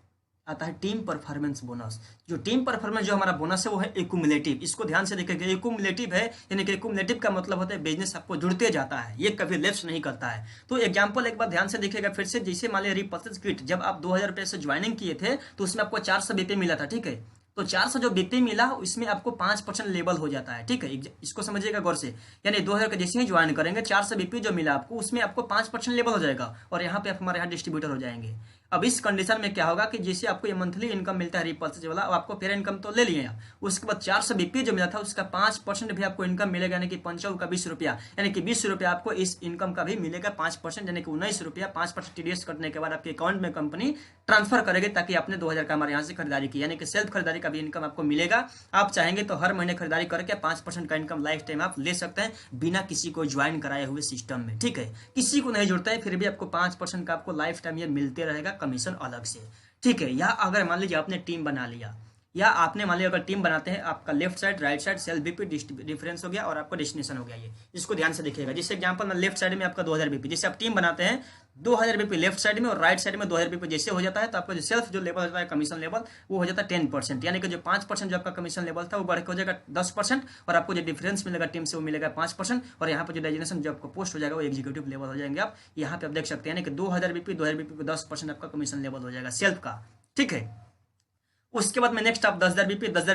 आता है टीम परफॉर्मेंस बोनस। जो टीम परफॉर्मेंस जो हमारा बोनस है वो है एक्यूमुलेटिव। इसको ध्यान से देखिएगा, एक्यूमुलेटिव है, यानी कि एक्यूमुलेटिव का मतलब होता है बिजनेस आपको जुड़ते जाता है, ये कभी लेफ्ट नहीं करता है। तो एग्जांपल एक बार ध्यान से देखिएगा फिर से, जैसे मान लिया रिपर्चेज किट जब आप 2000 रुपये से ज्वाइनिंग किए थे तो उसमें आपको 400 बीपी मिला था। ठीक है, तो 400 जो बीपी मिला इसमें आपको 5% लेबल हो जाता है। ठीक है, इसको समझिएगा गौर से, यानी 2000 का जैसे ही ज्वाइन करेंगे 400 बीपी जो मिला आपको उसमें आपको 5% लेबल हो जाएगा और यहाँ पे आप हमारे यहाँ डिस्ट्रीब्यूटर हो जाएंगे। अब इस कंडीशन में क्या होगा कि जैसे आपको ये मंथली इनकम मिलता है रिपर्चेज वाला, अब आपको फेयर इनकम तो ले लिए आप, उसके बाद 400 बीपी जो मिला था उसका 5% भी आपको इनकम मिलेगा, यानी कि 5 का 20 रुपया, यानी कि 20 रुपया आपको इस इनकम का भी मिलेगा 5%, यानी कि 19 रुपया 5% टीडीएस कटने के बाद आपके अकाउंट में कंपनी ट्रांसफर करेगी ताकि आपने 2000 का हमारे यहाँ से खरीदारी की, यानी कि सेल्फ खरीदारी का भी इनकम आपको मिलेगा। आप चाहेंगे तो हर महीने खरीदारी करके 5% का इनकम लाइफ टाइम आप ले सकते हैं बिना किसी को ज्वाइन कराए हुए सिस्टम में। ठीक है, किसी को नहीं जुड़ता है फिर भी आपको 5% का आपको लाइफ टाइम ये मिलते रहेगा कमीशन अलग से। ठीक है, या अगर मान लीजिए आपने टीम बना लिया, या आपने मान लिया अगर टीम बनाते हैं, आपका left side right side self BP difference हो गया और आपका डेस्टिनेशन हो गया। ये इसको ध्यान से देखिएगा, जैसे एग्जांपल में लेफ्ट साइड में आपका 2000 बीपी, जैसे आप टीम बनाते हैं 2000 बीपी लेफ्ट साइड में और राइट साइड में 2000 बीपी जैसे हो जाता है तो आपका जो सेल्फ जो लेवल होता है कमीशन लेवल वो हो जाता है 10%, यानी कि जो 5% जो आपका कमीशन लेवल था वो बढ़ के हो जाएगा 10% और आपको जो डिफरेंस मिलेगा टीम से वो मिलेगा 5% और यहाँ पर जो डेजिग्नेशन जो आपको पोस्ट हो जाएगा वो एग्जीक्यूटिव लेवल हो जाएंगे आप। यहाँ पे आप देख सकते हैं, यानी कि 2000 बीपी पे 10% आपका कमीशन लेवल हो जाएगा सेल्फ का। ठीक है, उसके बाद में नेक्स्ट आप 10,000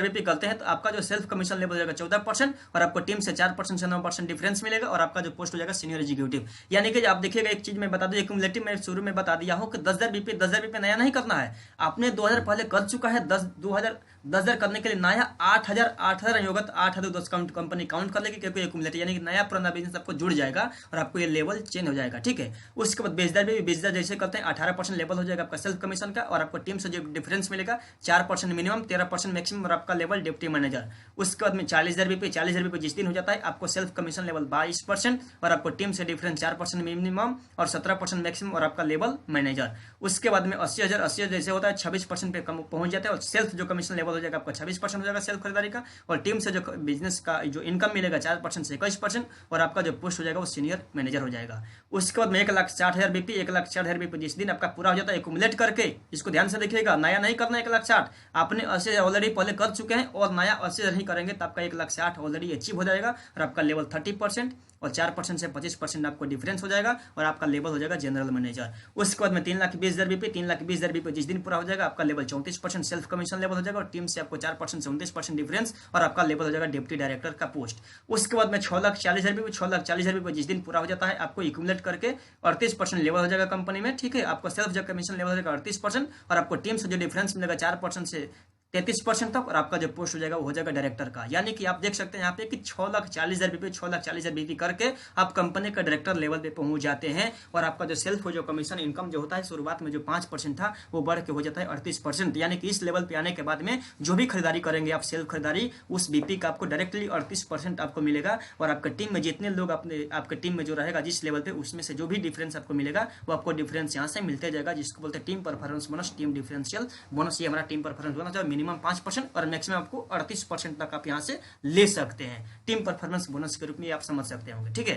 बीपी करते हैं तो आपका जो सेल्फ कमीशन लेवल हो जाएगा 14% और आपको टीम से 4% से 9% डिफरेंस मिलेगा और आपका जो पोस्ट हो जाएगा सीनियर एग्जीक्यूटिव। यानी कि आप देखिएगा एक चीज मैं बता दूं, एक्यूमुलेटिव में शुरू में बता दिया हूं कि 10,000 बीपी नया नहीं करना है, आपने 2000 पहले कर चुका है, 10,000 करने के लिए नया 8,000 नहीं होगा तो 8,010 कंपनी काउंट कर लेगी क्योंकि एक्यूमुलेटिव, यानी कि नया पुराना बिजनेस आपको जुड़ जाएगा और आपको ये लेवल चेंज हो जाएगा। ठीक है, उसके बाद 20,000 जैसे करते हैं 18% लेवल हो जाएगा आपका सेल्फ कमीशन का और आपको टीम से जो डिफरेंस मिलेगा 4% मिनिमम 13% मैक्सिमम और आपका लेवल डिप्टी मैनेजर। उसके बाद में 40,000 बीपी जिस दिन हो जाता है आपको सेल्फ कमीशन लेवल 22% और आपको टीम से डिफरेंस 4% मिनिमम और 17% मैक्सिमम और आपका लेवल मैनेजर। उसके बाद में 80,000 जैसे होता है 26% पे पहुंच जाता है और सेल्फ जो कमीशन लेवल हो जाएगा आपका 26% हो जाएगा सेल्फ खरीदारी का और टीम से जो बिजनेस का जो इनकम मिलेगा 4% से 21% और आपका जो पोस्ट हो जाएगा वो सीनियर मैनेजर हो जाएगा। उसके बाद में 1,60,000 बीपी 1,60,000 बीपी जिस दिन आपका पूरा हो जाता है एक्यूमुलेट करके, इसको ध्यान से देखिएगा, नया नहीं करना 1,60,000, आपने 80,000 ऑलरेडी पहले कर चुके हैं और नया 80,000 नहीं करेंगे तो आपका 1,60,000 ऑलरेडी अचीव हो जाएगा और आपका लेवल 30% और 4% से 25% आपको डिफरेंस हो जाएगा और आपका लेवल हो जाएगा जनरल मैनेजर। उसके बाद में 3,20,000 बीपी जिस दिन पूरा हो जाएगा आपका लेवल 34% सेल्फ कमीशन लेवल हो जाएगा और टीम से आपको 4% से 29% डिफरेंस और आपका लेवल हो जाएगा डिप्टी डायरेक्टर का पोस्ट। उसके बाद में 6,40,000 बीपी जिस दिन पूरा हो जाता है आपको एक्यूमुलेट करके 38% लेवल हो जाएगा कंपनी में। ठीक है, आपको सेल्फ जब कमीशन लेवल हो जाएगा 38% और आपको टीम से जो डिफरेंस मिलेगा 4% से 33% तक और आपका जो पोस्ट हो जाएगा वो हो जाएगा डायरेक्टर का। यानी कि आप देख सकते हैं यहाँ पे कि 6,40,000 बीपी करके आप कंपनी का डायरेक्टर लेवल पे पहुंच जाते हैं और आपका जो सेल्फ हो जो कमीशन इनकम जो होता है शुरुआत में जो 5% था वो बढ़ के हो जाता है 38%। यानी कि इस लेवल पे आने के बाद में जो भी खरीदारी करेंगे आप सेल्फ खरीदारी उस बीपी का आपको डायरेक्टली 38% आपको मिलेगा और आपका टीम में जितने लोग अपने आपके टीम में जो रहेगा जिस लेवल पे उसमें से जो भी डिफरेंस आपको मिलेगा वो आपको डिफरेंस यहाँ से मिलते जाएगा, जिसको बोलते हैं team performance bonus, team differential bonus. ये हमारा टीम परफॉर्मेंस बोनस है, मिनिमम 5% और मैक्सिमम आपको 38% तक आप यहाँ से ले सकते हैं टीम परफॉर्मेंस बोनस के रूप में, आप समझ सकते होंगे। ठीक है,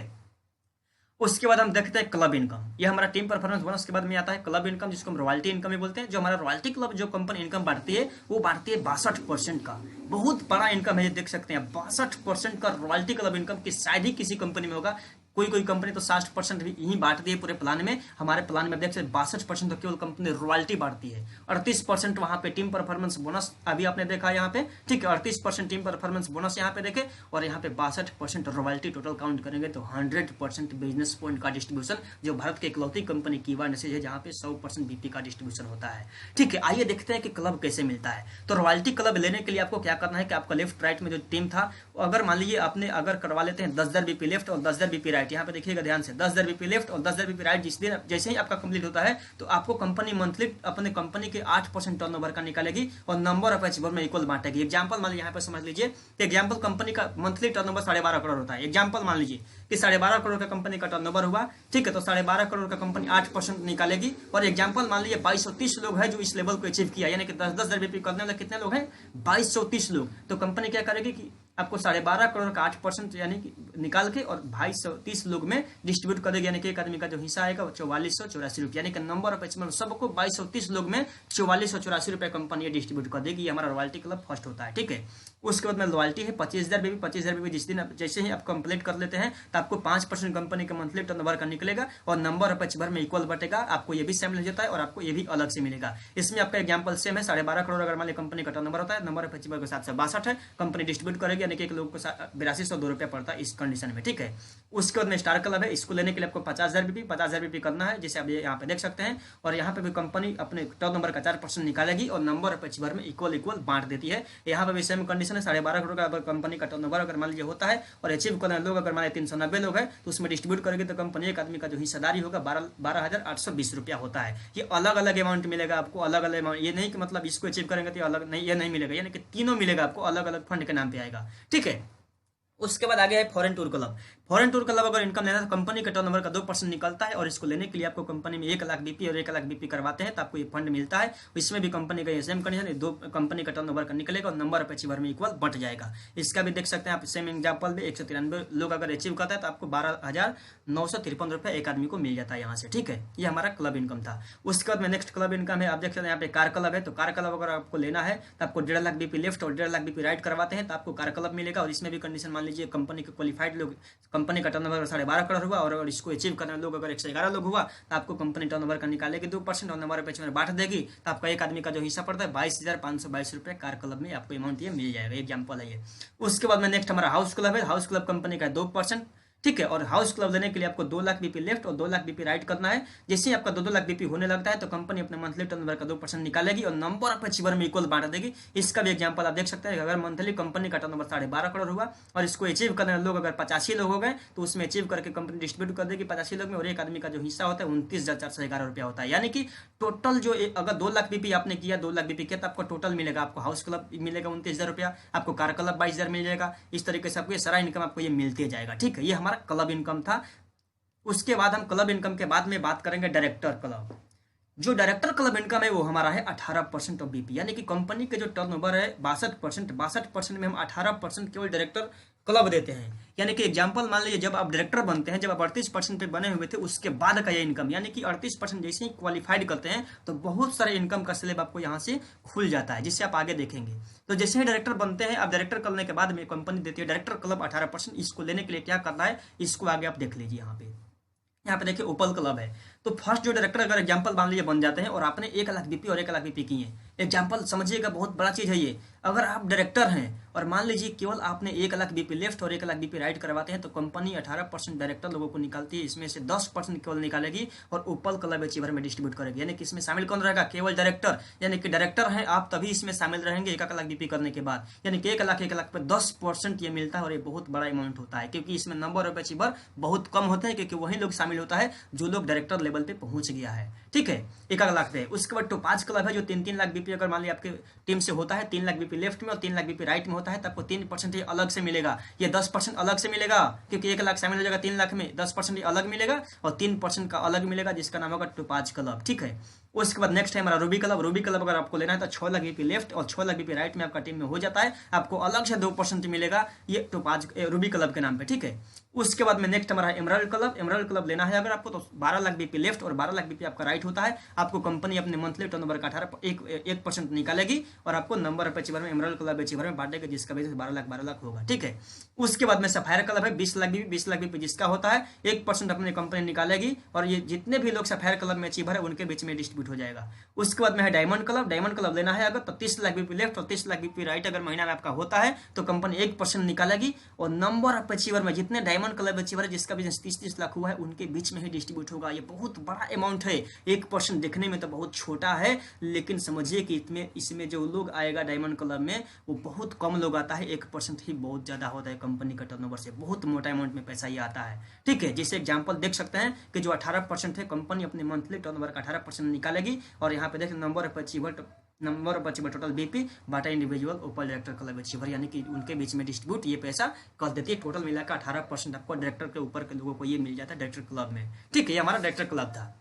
उसके बाद हम देखते हैं क्लब इनकम। ये हमारा टीम परफॉर्मेंस बोनस के बाद में आता है क्लब इनकम, जिसको हम रॉयल्टी इनकम भी बोलते हैं। जो हमारा रॉयल्टी क्लब जो कंपनी इनकम बांटती है वो बांटती है 62% का। बहुत बड़ा इनकम है, ये देख सकते हैं 62% का रॉयल्टी क्लब इनकम, कि शायद ही किसी कंपनी में होगा। कोई कंपनी तो 60% भी यही बांटती है पूरे प्लान में। हमारे प्लान में देख सकते 62% तो केवल कंपनी रॉयल्टी बांटती है। 38% वहां पे टीम परफॉर्मेंस बोनस अभी आपने देखा यहाँ पे, ठीक है। 38% टीम परफॉर्मेंस बोनस यहाँ पे देखे, और यहाँ पे 62% रॉयल्टी। टोटल काउंट करेंगे तो 100% बिजनेस पॉइंट का डिस्ट्रीब्यूशन, जो भारत की इकलौती कंपनी कीवा इंडस्ट्रीज है जहाँ पे 100% बीपी का डिस्ट्रीब्यूशन होता है, ठीक है। आइए देखते हैं कि क्लब कैसे मिलता है। तो रॉयल्टी क्लब लेने के लिए आपको क्या करना है कि आपका लेफ्ट राइट में जो टीम था, अगर मान लीजिए आपने अगर करवा लेते हैं 10,000 बीपी लेफ्ट और 10,000 बीपी राइट, यहाँ पे देखिएगा ध्यान से 10,000 बीपी लेफ्ट और 10,000 बीपी राइट, जिस दिन जैसे ही आपका कंप्लीट होता है तो आपको कंपनी मंथली अपने कंपनी के 8% टर्नओवर का निकालेगी और नंबर ऑफ अचीवर में इक्वल बांटेगी। एग्जांपल मान लीजिए यहाँ पे समझ लीजिए, एग्जांपल कंपनी का मंथली टर्नओवर 12.5 करोड़ होता है। एग्जांपल मान लीजिए कि 12.5 करोड़ का कंपनी का टर्नओवर हुआ, ठीक है। तो 12.5 करोड़ का कंपनी 8% निकालेगी। और एग्जांपल मान लीजिए 2230 लोग हैं जो इस लेवल को अचीव किया, यानी कि 10,000 बीपी करने वाले कितने लोग हैं, 2230 लोग। तो कंपनी क्या करेगी कि आपको 12.5 करोड़ का 8% यानी कि निकाल के और 2230 लोग में डिस्ट्रीब्यूट करेगी, यानी कि एक आदमी का जो हिस्सा आएगा वो 4484 रुपये, यानी कि नंबर ऑफ अचीवमेंट सबको 2230 लोग में 4484 रुपये कंपनी डिस्ट्रीब्यूट कर देगी। ये हमारा रॉयल्टी क्लब फर्स्ट होता है, ठीक है। उसके बाद में रॉयल्टी है 25,000 बीपी। 25,000 बीपी जिस दिन जैसे ही आप कंप्लीट कर लेते हैं तो आपको 5% कंपनी का मंथली टर्नओवर का निकलेगा और नंबर ऑफ अचीवर में इक्वल बटेगा। आपको ये भी शामिल हो जाता है और आपको ये भी अलग से मिलेगा। इसमें आपका एग्जाम्पल सेम है, 12.5 करोड़ अगर मान लीजिए कंपनी का टर्नओवर होता है, नंबर ऑफ अचीवर के साथ 762 है, कंपनी डिस्ट्रीब्यूट करेगी, यानी कि एक लोग को 8202 रुपया पड़ता है इस कंडीशन में, ठीक है। उसके बाद में स्टार क्लब है, इसको लेने के लिए आपको 50,000 बीपी करना है, जैसे आप यहाँ पे देख सकते हैं। और यहाँ पे भी कंपनी अपने टर्नओवर का 4% निकालेगी और नंबर ऑफ अचीवर में इक्वल बांट देती है। यहाँ पे भी सेम कंडीशन है, 12.5 करोड़ का कंपनी का टर्नओवर अगर मान लीजिए होता है और अचीव करने लोग अगर मान लीजिए 390 लोग हैं तो उसमें डिस्ट्रीब्यूट करेगी तो कंपनी एक आदमी का जो हिस्सेदारी होगा 12,820 रुपया होता है। ये अलग अलग अमाउंट मिलेगा आपको, अलग अलग अमाउंट। ये नहीं कि मतलब इसको अचीव करेंगे तो अलग नहीं, ये नहीं मिलेगा, यानी कि तीनों मिलेगा आपको, अलग अलग फंड के नाम पे आएगा, ठीक है। उसके बाद आगे है foreign tour club. Foreign tour club अगर इनकम लेना है तो कंपनी के टर्नओवर का 2% निकलता है और इसको लेने के लिए आपको कंपनी में 1 लाख बीपी और 1 लाख बीपी करवाते हैं तो आपको ये फंड मिलता है। इसमें भी कंपनी का ये सेम कंडीशन, दो कंपनी का टर्नओवर का निकलेगा और नंबर ऑफ अचीवर में इक्वल बट जाएगा। इसका भी देख सकते हैं आप, सेम एग्जाम्पल भी 193 लोग अगर अचीव करता है तो आपको 12,953 रुपये एक आदमी को मिल जाता है यहाँ से, ठीक है। ये हमारा क्लब इनकम था। उसके बाद में नेक्स्ट क्लब इनकम है, आप देख सकते हैं यहाँ पे कार क्लब है। तो कार क्लब अगर आपको लेना है तो आपको 1.5 लाख बीपी लेफ्ट और 1.5 लाख बीपी राइट करवाते हैं तो आपको कार क्लब मिलेगा। और इसमें भी कंडीशन मान लीजिए कंपनी के क्वालिफाइड लोग, कंपनी का टर्नओवर 12.5 करोड़ हुआ और इसको अचीव करने लोग अगर 111 लोग हुआ तो आपको कंपनी टर्नओवर का निकालेगी 2% और नंबर ऑफ अचीवर बांट देगी तो आपका एक आदमी का जो हिस्सा पड़ता है 22,522 रुपये कार क्लब में आपको अमाउंट ये मिल जाएगा। एग्जाम्पल है ये। उसके बाद में नेक्स्ट हमारा हाउस क्लब है। हाउस क्लब कंपनी का 2%, ठीक है। और हाउस क्लब लेने के लिए आपको 2 लाख बीपी लेफ्ट और 2 लाख बीपी राइट करना है। जैसे ही आपका 2 लाख बीपी होने लगता है तो कंपनी अपने मंथली टर्नओवर का 2% निकालेगी और नंबर ऑफ अचीवर में इक्वल बांट देगी। इसका भी एग्जांपल आप देख सकते हैं, अगर मंथली कंपनी का टर्नओवर 12.5 करोड़ हुआ और इसको अचीव करने वाले लोग अगर 85 लोग हो गए तो उसमें अचीव करके कंपनी डिस्ट्रीब्यूट कर देगी 85 लोग में और एक आदमी का जो हिस्सा होता है 29,411 रुपया होता है। यानी कि टोटल जो अगर 2 लाख बीपी आपने किया, 2 लाख बीपी किया तो आपको टोटल मिलेगा, आपको हाउस क्लब मिलेगा 29,000 रुपया, आपको कार क्लब 22,000 मिल जाएगा। इस तरीके से आपको ये सारा इनकम आपको ये मिलते जाएगा, ठीक है। ये हमारा क्लब इनकम था। उसके बाद हम क्लब इनकम के बाद में बात करेंगे डायरेक्टर क्लब। जो डायरेक्टर क्लब इनकम है वो हमारा है 18% ऑफ बीपी, यानी कि कंपनी के जो टर्नओवर है 62% में हम 18% केवल डायरेक्टर क्लब देते हैं। यानी कि एग्जांपल मान लीजिए जब आप डायरेक्टर बनते हैं, जब आप 38% पे बने हुए थे उसके बाद का ये इनकम, यानी कि 38% जैसे ही क्वालिफाइड करते हैं तो बहुत सारे इनकम का स्लैब आपको यहाँ से खुल जाता है, जिससे आप आगे देखेंगे। तो जैसे ही डायरेक्टर बनते हैं, आप डायरेक्टर करने के बाद में कंपनी देती है डायरेक्टर क्लब 18%। इसको लेने के लिए क्या करना है, इसको आगे आप देख लीजिए। यहाँ पे देखिए ओपल क्लब है। तो फर्स्ट जो डायरेक्टर अगर एग्जांपल मान लीजिए बन जाते हैं और आपने 1 लाख बीपी और 1 लाख बीपी किए, एग्जांपल समझिएगा बहुत बड़ा चीज है ये। अगर आप डायरेक्टर हैं और मान लीजिए केवल आपने 1 लाख बीपी लेफ्ट और 1 लाख बीपी राइट करवाते हैं तो कंपनी 18% डायरेक्टर लोगों को निकालती है, इसमें से 10% केवल निकालेगी और ओपल क्लब अचीवर में डिस्ट्रीब्यूट करेगी। यानी कि इसमें शामिल कौन रहेगा, केवल डायरेक्टर। यानी कि डायरेक्टर है आप तभी इसमें शामिल रहेंगे 1 लाख बीपी करने के बाद। यानी कि 1 लाख पे 10% ये मिलता है और ये बहुत बड़ा अमाउंट होता है, क्योंकि इसमें नंबर ऑफ अचीवर बहुत कम होते हैं, क्योंकि वही लोग शामिल होता है जो लोग डायरेक्टर लेवल पे पहुंच गया है, ठीक है। 1 लाख पे। उसके बाद टोपाज क्लब है जो 3-3 लाख बीपी अगर मान लीजिए आपके टीम से होता है, 3 लाख बीपी लेफ्ट में और 3 लाख बीपी राइट में होता है तो आपको 3% अलग से मिलेगा। ये 10% अलग से मिलेगा, क्योंकि 1 लाख शामिल हो जाएगा 3 लाख में, 10% अलग मिलेगा और 3% का अलग मिलेगा, जिसका नाम होगा टोपाज क्लब, ठीक है। उसके बाद नेक्स्ट है हमारा रूबी क्लब। रूबी क्लब अगर आपको लेना है तो 6 लाख बीपी लेफ्ट और 6 लाख बीपी राइट में आपका टीम में हो जाता है, आपको अलग से 2% मिलेगा ये तो 5 रूबी क्लब के नाम पे, ठीक है। उसके बाद में नेक्स्ट हमारा एमराल्ड क्लब। एमराल्ड क्लब लेना है अगर आपको तो 12 लाख बीपी लेफ्ट और 12 लाख बीपी आपका राइट होता है। आपको कंपनी अपने मंथली टर्नओवर का 1% निकालेगी और आपको नंबर ऑफ अचीवर में एमराल्ड क्लब अचीवर में बांटेगा, जिसका बेसिस 12 लाख होगा, ठीक है। उसके बाद में सफायर क्लब है, 20 लाख बीपी जिसका होता है 1% अपनी कंपनी निकालेगी और ये जितने भी लोग सफायर क्लब में अचीवर है उनके बीच में डिस्ट्रीब्यूट हो जाएगा। उसके बाद में है डायमंड क्लब। डायमंड क्लब लेना है अगर तो 30 लाख बीपी लेफ्ट और 30 लाख बीपी राइट अगर महीना में आपका होता है तो कंपनी 1% निकालेगी और नंबर ऑफ अचीवर में जितने डायमंड क्लब अचीवर है जिसका बिजनेस 30 लाख हुआ है उनके बीच में ही डिस्ट्रीब्यूट होगा। ये बहुत बड़ा अमाउंट है, 1% दिखने में तो बहुत छोटा है, लेकिन समझिए कि इसमें जो लोग आएगा डायमंड क्लब में वो बहुत कम लोग आता है, 1% ही बहुत ज्यादा होता है कंपनी का टर्नओवर से, बहुत मोटा अमाउंट में पैसा ही आता है, ठीक है। जैसे एग्जांपल देख सकते हैं कि जो 18% है कंपनी अपने मंथली टर्नओवर का 18% निकालेगी और यहाँ पे देखें number of achiever total BP Bata individual ऊपर डायरेक्टर क्लब अचीवर, यानी कि उनके बीच में डिस्ट्रीब्यूट ये पैसा कर देती है। टोटल मिलाकर 18% आपको डायरेक्टर के ऊपर के लोगों को ये मिल जाता है डायरेक्टर क्लब में, ठीक है। ये हमारा डायरेक्टर क्लब था।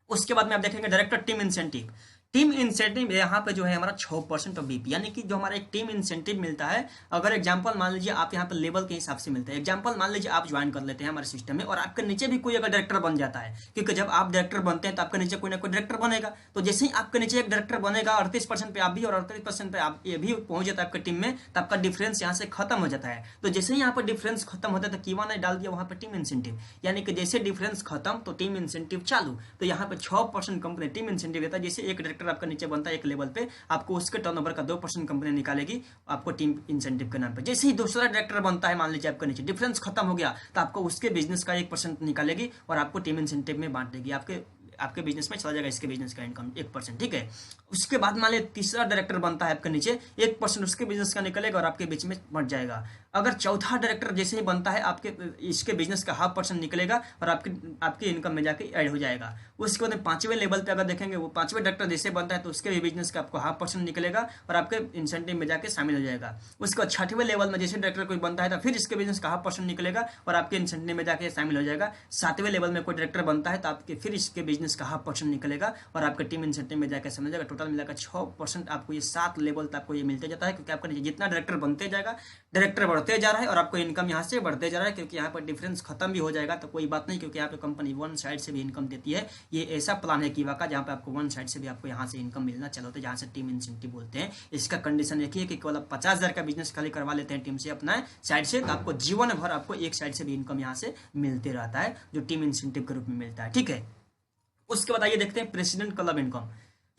उसके बाद में आप देखेंगे director team incentive. Team incentive यहाँ पे जो है हमारा 6% ऑफ बीपी, यानी कि जो हमारा एक टीम इंसेंटिव मिलता है। अगर एग्जांपल मान लीजिए आप यहाँ पे लेवल के हिसाब से मिलता है, एग्जांपल मान लीजिए आप ज्वाइन कर लेते हैं हमारे सिस्टम में और आपके नीचे भी कोई अगर डायरेक्टर बन जाता है, क्योंकि जब आप डायरेक्टर बनते हैं तो आपके नीचे कोई ना कोई डायरेक्टर बनेगा, तो जैसे ही आपके नीचे एक डायरेक्टर बनेगा 38% पे आप भी और 38% पे आप ये भी पहुंच जाता है आपके टीम में, तो आपका डिफरेंस यहाँ से खत्म हो जाता है। तो जैसे ही यहाँ पर डिफरेंस खत्म होता है तो कीवा ने डाल दिया वहां पर टीम इंसेंटिव, यानी कि जैसे डिफरेंस खत्म तो टीम इंसेंटिव चालू। तो यहाँ पे 6% कंपनी टीम इंसेंटिव देता है। जैसे एक डायरेक्टर आपका नीचे बनता है एक लेवल पे, आपको उसके टर्नओवर का 2% कंपनी निकालेगी आपको टीम इंसेंटिव के नाम पे। जैसे ही दूसरा डायरेक्टर बनता है, मान लीजिए आपके नीचे डिफरेंस खत्म हो गया, तो आपको उसके बिजनेस का 1% निकालेगी और आपको टीम इंसेंटिव में बांट देगी, आपके बिजनेस में चला जाएगा इसके बिजनेस का इनकम 1%, ठीक है। उसके बाद मान लीजिए तीसरा डायरेक्टर बनता है आपके नीचे, 1% उसके बिजनेस का निकलेगा और आपके बीच में बढ़ जाएगा। अगर चौथा डायरेक्टर जैसे ही बनता है आपके इसके बिजनेस का 0.5% निकलेगा और आपके इनकम में जाके ऐड हो जाएगा। उसके बाद 5वें लेवल पे अगर देखेंगे वो 5वें डायरेक्टर जैसे बनता है तो उसके भी बिजनेस का आपको 0.5% निकलेगा और आपके इंसेंटिव में जाके शामिल हो जाएगा। उसके बाद 6वें लेवल में जैसे डायरेक्टर कोई बनता है तो फिर इसके बिजनेस का 0.5% निकलेगा और आपके इंसेंटिव में जाके शामिल हो जाएगा। 7वें लेवल में कोई डायरेक्टर बनता है तो आपके फिर इसके बिजनेस का 0.5% निकलेगा और आपके टीम इंसेंटिव में जाकर शामिल हो जाएगा। टोटल मिलाकर 6% आपको ये 7 लेवल तक आपको ये मिलते जाता है, क्योंकि आपका जितना डायरेक्टर बनते जाएगा डायरेक्टर बढ़ते जा रहा है और आपको इनकम यहाँ से बढ़ते जा रहा है, क्योंकि यहाँ पर डिफरेंस खत्म भी हो जाएगा तो कोई बात नहीं, क्योंकि यहाँ पे कंपनी वन साइड से भी इनकम देती है। ये ऐसा प्लान है कीवा का जहाँ पे आपको वन साइड से भी आपको यहाँ से इनकम मिलना चालू होता है, जहाँ से टीम इंसेंटिव बोलते हैं। इसका कंडीशन एक ही है कि केवल 50,000 का बिजनेस खाली करवा लेते हैं टीम से अपना साइड से, तो आपको जीवन भर आपको एक साइड से भी इनकम यहाँ से मिलते रहता है, जो टीम इंसेंटिव के रूप में मिलता है, ठीक है। उसके बाद आइए देखते हैं प्रेसिडेंट क्लब इनकम।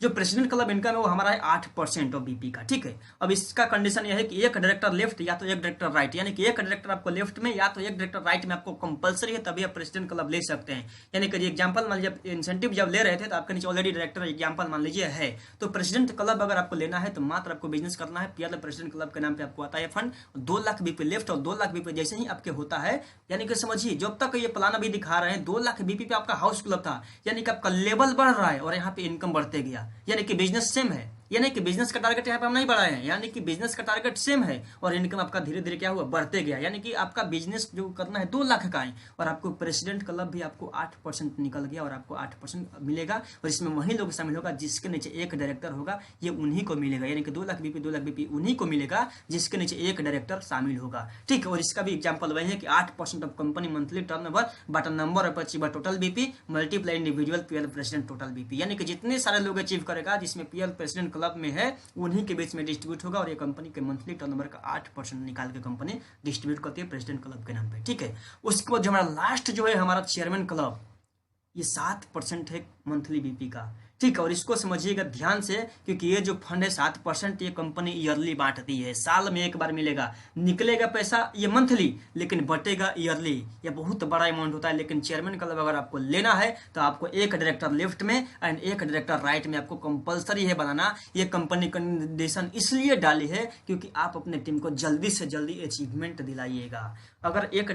जो प्रेसिडेंट क्लब इनकम है वो हमारा है 8% ऑफ बीपी का, ठीक है। अब इसका कंडीशन यह है कि एक डायरेक्टर लेफ्ट या तो एक डायरेक्टर राइट, यानी कि एक डायरेक्टर आपको लेफ्ट में या तो एक डायरेक्टर राइट में आपको कंपलसरी है, तभी आप प्रेसिडेंट क्लब ले सकते हैं। यानी कि एग्जांपल मान लीजिए इंसेंटिव जब ले रहे थे तो आपके नीचे ऑलरेडी डायरेक्टर एग्जांपल मान लीजिए है, तो प्रेसिडेंट क्लब अगर आपको लेना है तो मात्र आपको बिजनेस करना है, पीएल प्रेसिडेंट क्लब के नाम पे आपको आता है फंड 2 लाख बीपी लेफ्ट और 2 लाख बीपी जैसे ही आपके होता है, यानी कि समझिए जब तक ये प्लान अभी दिखा रहे हैं 2 लाख बीपी पे आपका हाउस क्लब था, यानी कि आपका लेवल बढ़ रहा है और यहाँ पे इनकम बढ़ते गया, यानी कि बिजनेस सेम है, यानी कि बिजनेस का टारगेट यहाँ पे हम नहीं बढ़ाए हैं, यानी कि बिजनेस का टारगेट सेम है और इनकम आपका धीरे धीरे क्या हुआ बढ़ते गया, यानी कि आपका बिजनेस जो करना है 2 लाख का है और आपको प्रेसिडेंट क्लब भी आपको 8% निकल गया और आपको 8% मिलेगा और इसमें वही लोग शामिल होगा जिसके नीचे एक डायरेक्टर होगा, ये उन्हीं को मिलेगा, यानी कि 2 लाख बीपी उन्हीं को मिलेगा जिसके नीचे एक डायरेक्टर शामिल होगा, ठीक है। और इसका भी एग्जाम्पल वही है कि 8% of company monthly turnover but number of achiever total BP multiply individual PL president total BP, यानी कि जितने सारे लोग अचीव करेगा जिसमें पीएल प्रेसिडेंट क्लब में है उन्हीं के बीच में डिस्ट्रीब्यूट होगा और ये कंपनी के मंथली टर्नओवर का 8% निकाल के कंपनी डिस्ट्रीब्यूट करती है प्रेसिडेंट क्लब के नाम पे, ठीक है। उसके बाद जो हमारा लास्ट जो है हमारा चेयरमैन क्लब, ये 7% है मंथली बीपी का, ठीक है। और इसको समझिएगा ध्यान से, क्योंकि ये जो फंड है 7% ये कंपनी ईयरली बांटती है, साल में एक बार मिलेगा, निकलेगा पैसा ये मंथली लेकिन बटेगा ईयरली, ये बहुत बड़ा अमाउंट होता है। लेकिन चेयरमैन क्लब अगर आपको लेना है तो आपको एक डायरेक्टर लेफ्ट में एंड एक डायरेक्टर राइट में आपको कंपलसरी है बनाना। ये कंपनी कंडीशन इसलिए डाली है क्योंकि आप अपने टीम को जल्दी से जल्दी अचीवमेंट दिलाइएगा। अगर एक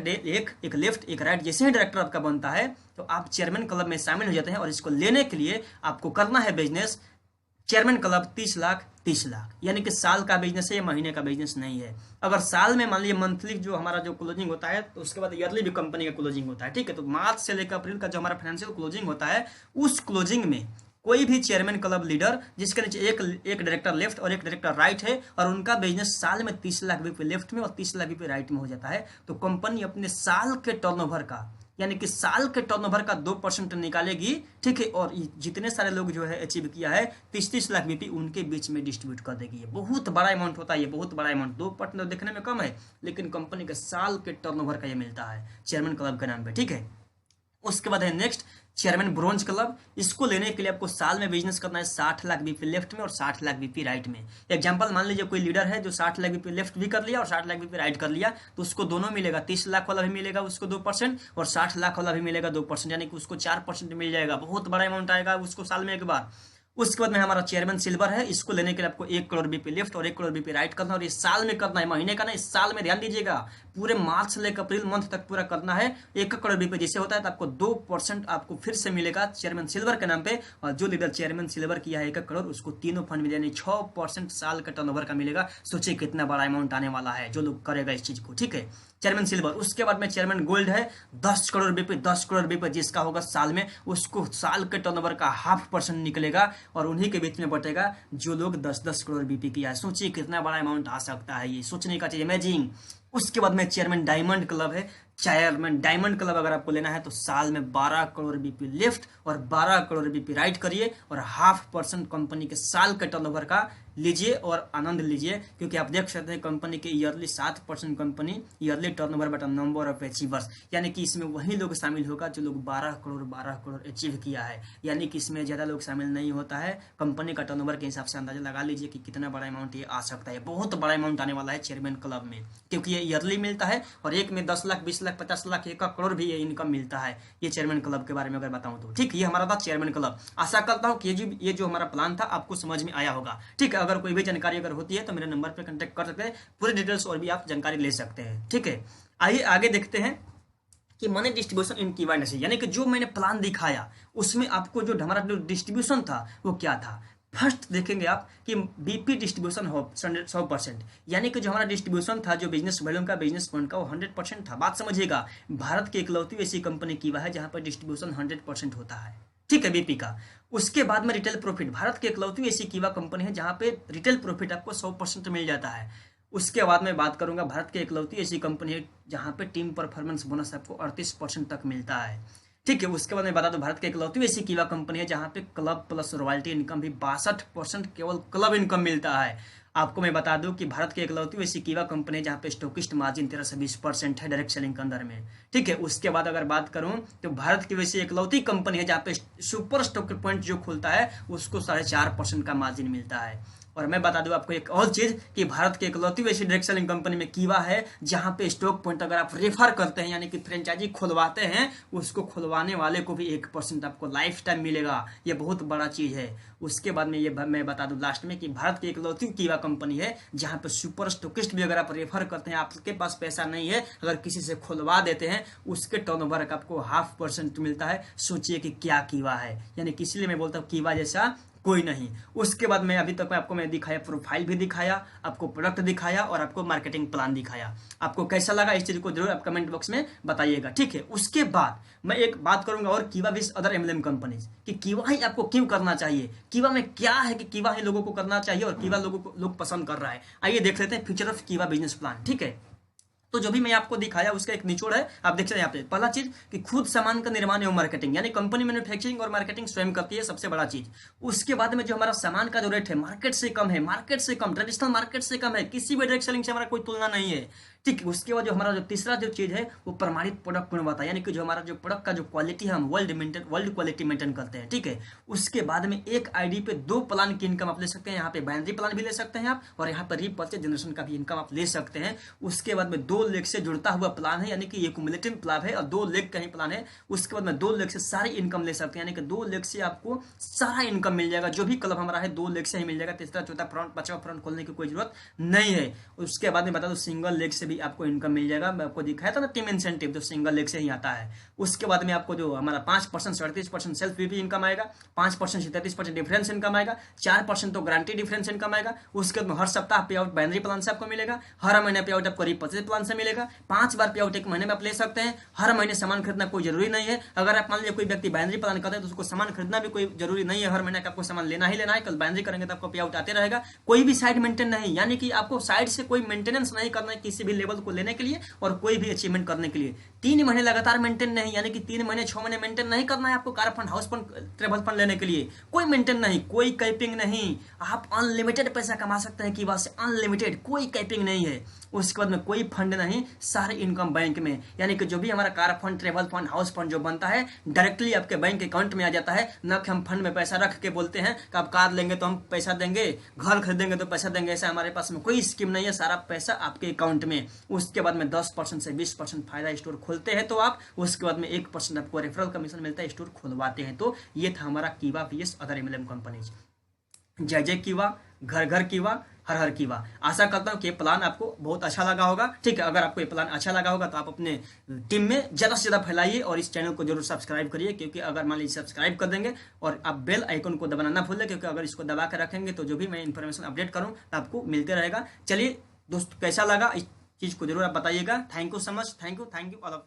लेफ्ट एक राइट जैसे ही डायरेक्टर आपका बनता है तो आप चेयरमैन क्लब में शामिल हो जाते हैं और इसको लेने के लिए आपको करना है बिजनेस चेयरमैन क्लब 30 लाख, यानी कि साल का बिजनेस है, ये महीने का बिजनेस नहीं है। अगर साल में मान लीजिए मंथली जो हमारा जो क्लोजिंग होता है तो उसके बाद ईयरली भी कंपनी का क्लोजिंग होता है, ठीक है। तो मार्च से लेकर अप्रैल का जो हमारा फाइनेंशियल क्लोजिंग होता है उस क्लोजिंग में कोई भी चेयरमैन क्लब लीडर जिसके नीचे एक डायरेक्टर लेफ्ट और एक डायरेक्टर राइट है और उनका बिजनेस साल में 30 लाख रुपए लेफ्ट में और 30 लाख रुपए राइट में हो जाता है, तो कंपनी अपने साल के टर्नओवर का, यानी कि साल के टर्नओवर का 2% निकालेगी, ठीक है, और जितने सारे लोग जो है अचीव किया है 30-30 लाख बीपी उनके बीच में डिस्ट्रीब्यूट कर देगी। ये बहुत बड़ा अमाउंट होता है, ये बहुत बड़ा अमाउंट, 2% देखने में कम है लेकिन कंपनी के साल के टर्नओवर का ये मिलता है चेयरमैन क्लब के नाम पे, ठीक है। उसके बाद है नेक्स्ट चेयरमैन ब्रोंज क्लब। इसको लेने के लिए आपको साल में बिजनेस करना है 60 लाख बीपी लेफ्ट में और 60 लाख बीपी राइट में। एग्जांपल मान लीजिए कोई लीडर है जो 60 लाख बीपी लेफ्ट भी कर लिया और 60 लाख बीपी राइट कर लिया, तो उसको दोनों मिलेगा, 30 लाख वाला भी मिलेगा उसको 2% और 60 लाख वाला भी मिलेगा 2%, यानी कि उसको 4% मिल जाएगा। बहुत बड़ा अमाउंट आएगा उसको साल में एक बार। उसके बाद में हमारा चेयरमैन सिल्वर है, इसको लेने के लिए आपको 1 करोड़ बीपी लेफ्ट और 1 करोड़ बीपी राइट करना है और ये साल में करना है, महीने का नहीं, साल में। ध्यान दीजिएगा, पूरे मार्च से लेकर अप्रैल मंथ तक पूरा करना है। 1 करोड़ बीपी जैसे होता है तो आपको 2% आपको फिर से मिलेगा चेयरमैन सिल्वर के नाम पे, और जो लीडर चेयरमैन सिल्वर किया है 1 करोड़ उसको तीनों फंड मिले, यानी 6% साल का टर्नओवर का मिलेगा। सोचिए कितना बड़ा अमाउंट आने वाला है जो लोग करेगा इस चीज को, ठीक है, चेयरमैन सिल्वर। उसके बाद में चेयरमैन गोल्ड है, 10 करोड़ बीपी, 10 करोड़ बीपी जिसका होगा साल में, उसको साल के टर्नओवर का 0.5% निकलेगा और उन्हीं के बीच में बटेगा जो लोग 10-10 करोड़ बीपी किया है। सोचिए कितना बड़ा अमाउंट आ सकता है, ये सोचने का चीज, इमेजिंग। उसके बाद में चेयरमैन डायमंड क्लब है। चेयरमैन डायमंड क्लब अगर आपको लेना है तो साल में 12 करोड़ बीपी लेफ्ट और 12 करोड़ बीपी राइट करिए और 0.5% कंपनी के साल के टर्नओवर का लीजिए और आनंद लीजिए, क्योंकि आप देख सकते हैं कंपनी के ईयरली 7% कंपनी ईयरली टर्नओवर बटा नंबर ऑफ अचीवर्स, यानी कि इसमें वही लोग शामिल होगा जो लोग 12 करोड़ अचीव किया है, यानी कि इसमें ज्यादा लोग शामिल नहीं होता है। कंपनी का टर्नओवर के हिसाब से अंदाजा लगा लीजिए कि कितना बड़ा अमाउंट ये आ सकता है। बहुत बड़ा अमाउंट आने वाला है चेयरमैन क्लब में, क्योंकि ये ईयरली मिलता है और एक में 10 लाख 20 लाख 50 लाख 1 करोड़ भी ये इनकम मिलता है। ये चेयरमैन क्लब के बारे में अगर बताऊं तो, ठीक, ये हमारा था चेयरमैन क्लब। आशा करता हूं कि ये जो हमारा प्लान था आपको समझ में आया होगा, ठीक है। अगर कोई भी जानकारी अगर होती है तो मेरे नंबर पर कांटेक्ट कर सकते हैं, पूरी डिटेल्स और भी आप जानकारी ले सकते हैं, ठीक है। आइए आगे देखते हैं कि मनी डिस्ट्रीब्यूशन इन कीवर्ड से, यानी कि जो मैंने प्लान दिखाया उसमें आपको जो हमारा जो डिस्ट्रीब्यूशन था वो क्या था। फर्स्ट देखेंगे आप कि बीपी डिस्ट्रीब्यूशन हो 100%, यानी कि जो हमारा डिस्ट्रीब्यूशन था जो बिजनेस वॉल्यूम का, बिजनेस पॉइंट का, वो 100% था। बात समझिएगा, भारत की इकलौती ऐसी कंपनी कीवा है जहां पर डिस्ट्रीब्यूशन 100% होता है, ठीक है, बीपी का। उसके बाद में रिटेल प्रॉफिट, भारत की इकलौती ऐसी कीवा कंपनी है जहां पे रिटेल प्रॉफिट आपको 100% मिल जाता है। उसके बाद मैं बात करूंगा, भारत की इकलौती ऐसी कंपनी है जहां पे टीम परफॉर्मेंस बोनस आपको 38% तक मिलता है, ठीक है। उसके बाद मैं बता दूं, भारत की इकलौती ऐसी कीवा कंपनी है जहां पे क्लब प्लस रॉयल्टी इनकम भी 62% केवल क्लब इनकम मिलता है। आपको मैं बता दूं कि भारत की इकलौती ऐसी कीवा कंपनी है जहां पे स्टॉकिस्ट मार्जिन 13 से 20% है डायरेक्ट सेलिंग के अंदर में, ठीक है। उसके बाद अगर बात करूं तो भारत की वैसी इकलौती कंपनी है जहां पे सुपर स्टॉक पॉइंट जो खुलता है उसको 4.5% का मार्जिन मिलता है। और मैं बता दूं आपको एक और चीज कि भारत की इकलौती वैसी डायरेक्ट सेलिंग कंपनी में कीवा है जहां पे स्टॉक पॉइंट अगर आप रेफर करते हैं, यानी कि फ्रेंचाइजी खुलवाते हैं, उसको खुलवाने वाले को भी 1% आपको लाइफ टाइम मिलेगा। ये बहुत बड़ा चीज है। उसके बाद में ये मैं बता दूं लास्ट में कि भारत की इकलौती कीवा कंपनी है जहां पे सुपर स्टॉकिस्ट भी अगर आप रेफर करते हैं, आपके पास पैसा नहीं है, अगर किसी से खुलवा देते हैं, उसके टर्नओवर का आपको 0.5% मिलता है। सोचिए कि क्या कीवा है, यानी कि इसलिए मैं बोलता हूँ कीवा जैसा कोई नहीं। उसके बाद मैं अभी तक आपको मैं दिखाया, प्रोफाइल भी दिखाया, आपको प्रोडक्ट दिखाया और आपको मार्केटिंग प्लान दिखाया। आपको कैसा लगा इस चीज को जरूर आप कमेंट बॉक्स में बताइएगा, ठीक है। उसके बाद मैं एक बात करूंगा और कीवा विद अदर एमएलएम कंपनीज कि कीवा ही आपको क्यों करना चाहिए, कीवा में क्या है कि कीवा ही लोगों को करना चाहिए और कीवा लोग पसंद कर रहा है। आइए देख लेते हैं फ्यूचर ऑफ कीवा बिजनेस प्लान, ठीक है। तो जो भी मैं आपको दिखाया उसका एक निचोड़ है, आप देख सकते हैं यहाँ पे। पहला चीज कि खुद सामान का निर्माण एवं मार्केटिंग, यानी कंपनी मैन्युफैक्चरिंग और मार्केटिंग स्वयं करती है, सबसे बड़ा चीज। उसके बाद में जो हमारा सामान का जो रेट है मार्केट से कम है, मार्केट से कम, ट्रेडिशनल मार्केट से कम है, किसी भी डायरेक्ट सेलिंग से हमारा कोई तुलना नहीं है, ठीक है। उसके बाद जो हमारा जो तीसरा जो चीज है वो प्रमाणित प्रोडक्ट गुणवत्ता, यानी कि जो हमारा जो प्रोडक्ट का जो क्वालिटी है हम वर्ल्ड क्वालिटी मेंटेन करते हैं, ठीक है। उसके बाद में एक आईडी पे 2 प्लान की इनकम आप ले सकते हैं, यहाँ पे बाइनरी प्लान भी ले सकते हैं आप और यहाँ पर रीपर्चेज जनरेशन का भी इनकम आप ले सकते हैं। उसके बाद में 2 लेग से जुड़ता हुआ प्लान है, यानी कि ये क्युमुलेटिव प्लान है और 2 लेग का ही प्लान है। उसके बाद में 2 लेग से सारी इनकम ले सकते हैं, यानी कि 2 लेग से आपको सारा इनकम मिल जाएगा। जो भी क्लब हमारा है 2 लेग से ही मिल जाएगा, तीसरा चौथा फ्रंट 5वां फ्रंट खोलने की कोई जरूरत नहीं है। उसके बाद में बता दो सिंगल लेग से भी मंथली आपको इनकम मिल जाएगा। मैं आपको दिखाया था ना टीम इंसेंटिव जो सिंगल लेग से ही आता है। उसके बाद में आपको जो हमारा 5% 37% सेल्फ वीपी इनकम आएगा, 5% से 33% डिफरेंस इनकम आएगा, 4% तो गारंटी डिफरेंस इनकम आएगा। उसके बाद हर सप्ताह पे आउट बाइनरी प्लान से आपको मिलेगा, हर महीने पे आउट आपको रिपर्चेज प्लान से मिलेगा, 5 बार पे आउट एक महीने में आप ले सकते हैं। हर महीने सामान खरीदना कोई जरूरी नहीं है। अगर आप मान लीजिए कोई व्यक्ति बाइनरी प्लान करते हैं तो उसको सामान खरीदना भी कोई जरूरी नहीं है, हर महीने आपको सामान लेना ही लेना है। कल बाइनरी करेंगे तो आपको पे आउट आते रहेगा। कोई भी साइड मेंटेन नहीं, यानी कि आपको साइड से कोई मेंटेनेंस नहीं करना है किसी भी लेवल को लेने के लिए और कोई भी अचीवमेंट करने के लिए। 3 महीने लगातार मेंटेन नहीं, यानी कि 3 महीने 6 महीने मेंटेन नहीं करना है आपको car fund, house fund, travel fund लेने के लिए। कोई मेंटेन नहीं, कोई कैपिंग नहीं। आप अनलिमिटेड पैसा कमा सकते हैं, की बात से अनलिमिटेड, कोई कैपिंग नहीं है। उसके बाद में कोई फंड नहीं, सारे इनकम बैंक में, यानी कि जो भी हमारा car fund, travel fund, house fund जो बनता है डायरेक्टली आपके बैंक अकाउंट में आ जाता है। न कि हम फंड में पैसा रख के बोलते हैं कि आप कार लेंगे तो हम पैसा देंगे, घर खरीदेंगे तो पैसा देंगे, ऐसा हमारे पास में कोई स्कीम नहीं है। सारा पैसा आपके अकाउंट में। उसके बाद में 10% से 20% फायदा स्टोर खोलते हैं तो आप, उसके बाद में 1% आपको रेफरल कमीशन मिलता है स्टोर खुलवाते हैं। तो ये था हमारा कीवा वीएस अदर एमएलएम कंपनीज। जय जय कीवा, घर घर कीवा, हर हर कीवा। आशा करता हूँ कि ये प्लान आपको बहुत अच्छा लगा होगा। ठीक है, अगर आपको ये प्लान अच्छा लगा होगा तो आप अपने टीम में ज़्यादा से ज़्यादा फैलाइए और इस चैनल को जरूर सब्सक्राइब करिए, क्योंकि अगर मान लीजिए सब्सक्राइब कर देंगे और आप बेल आइकन को दबाना ना भूलें, क्योंकि अगर इसको दबा कर रखेंगे तो जो भी मैं इन्फॉर्मेशन अपडेट करूँ तो आपको मिलते रहेगा। चलिए दोस्त, कैसा लगा इस चीज़ को जरूर आप बताइएगा। Thank you so much, thank you all of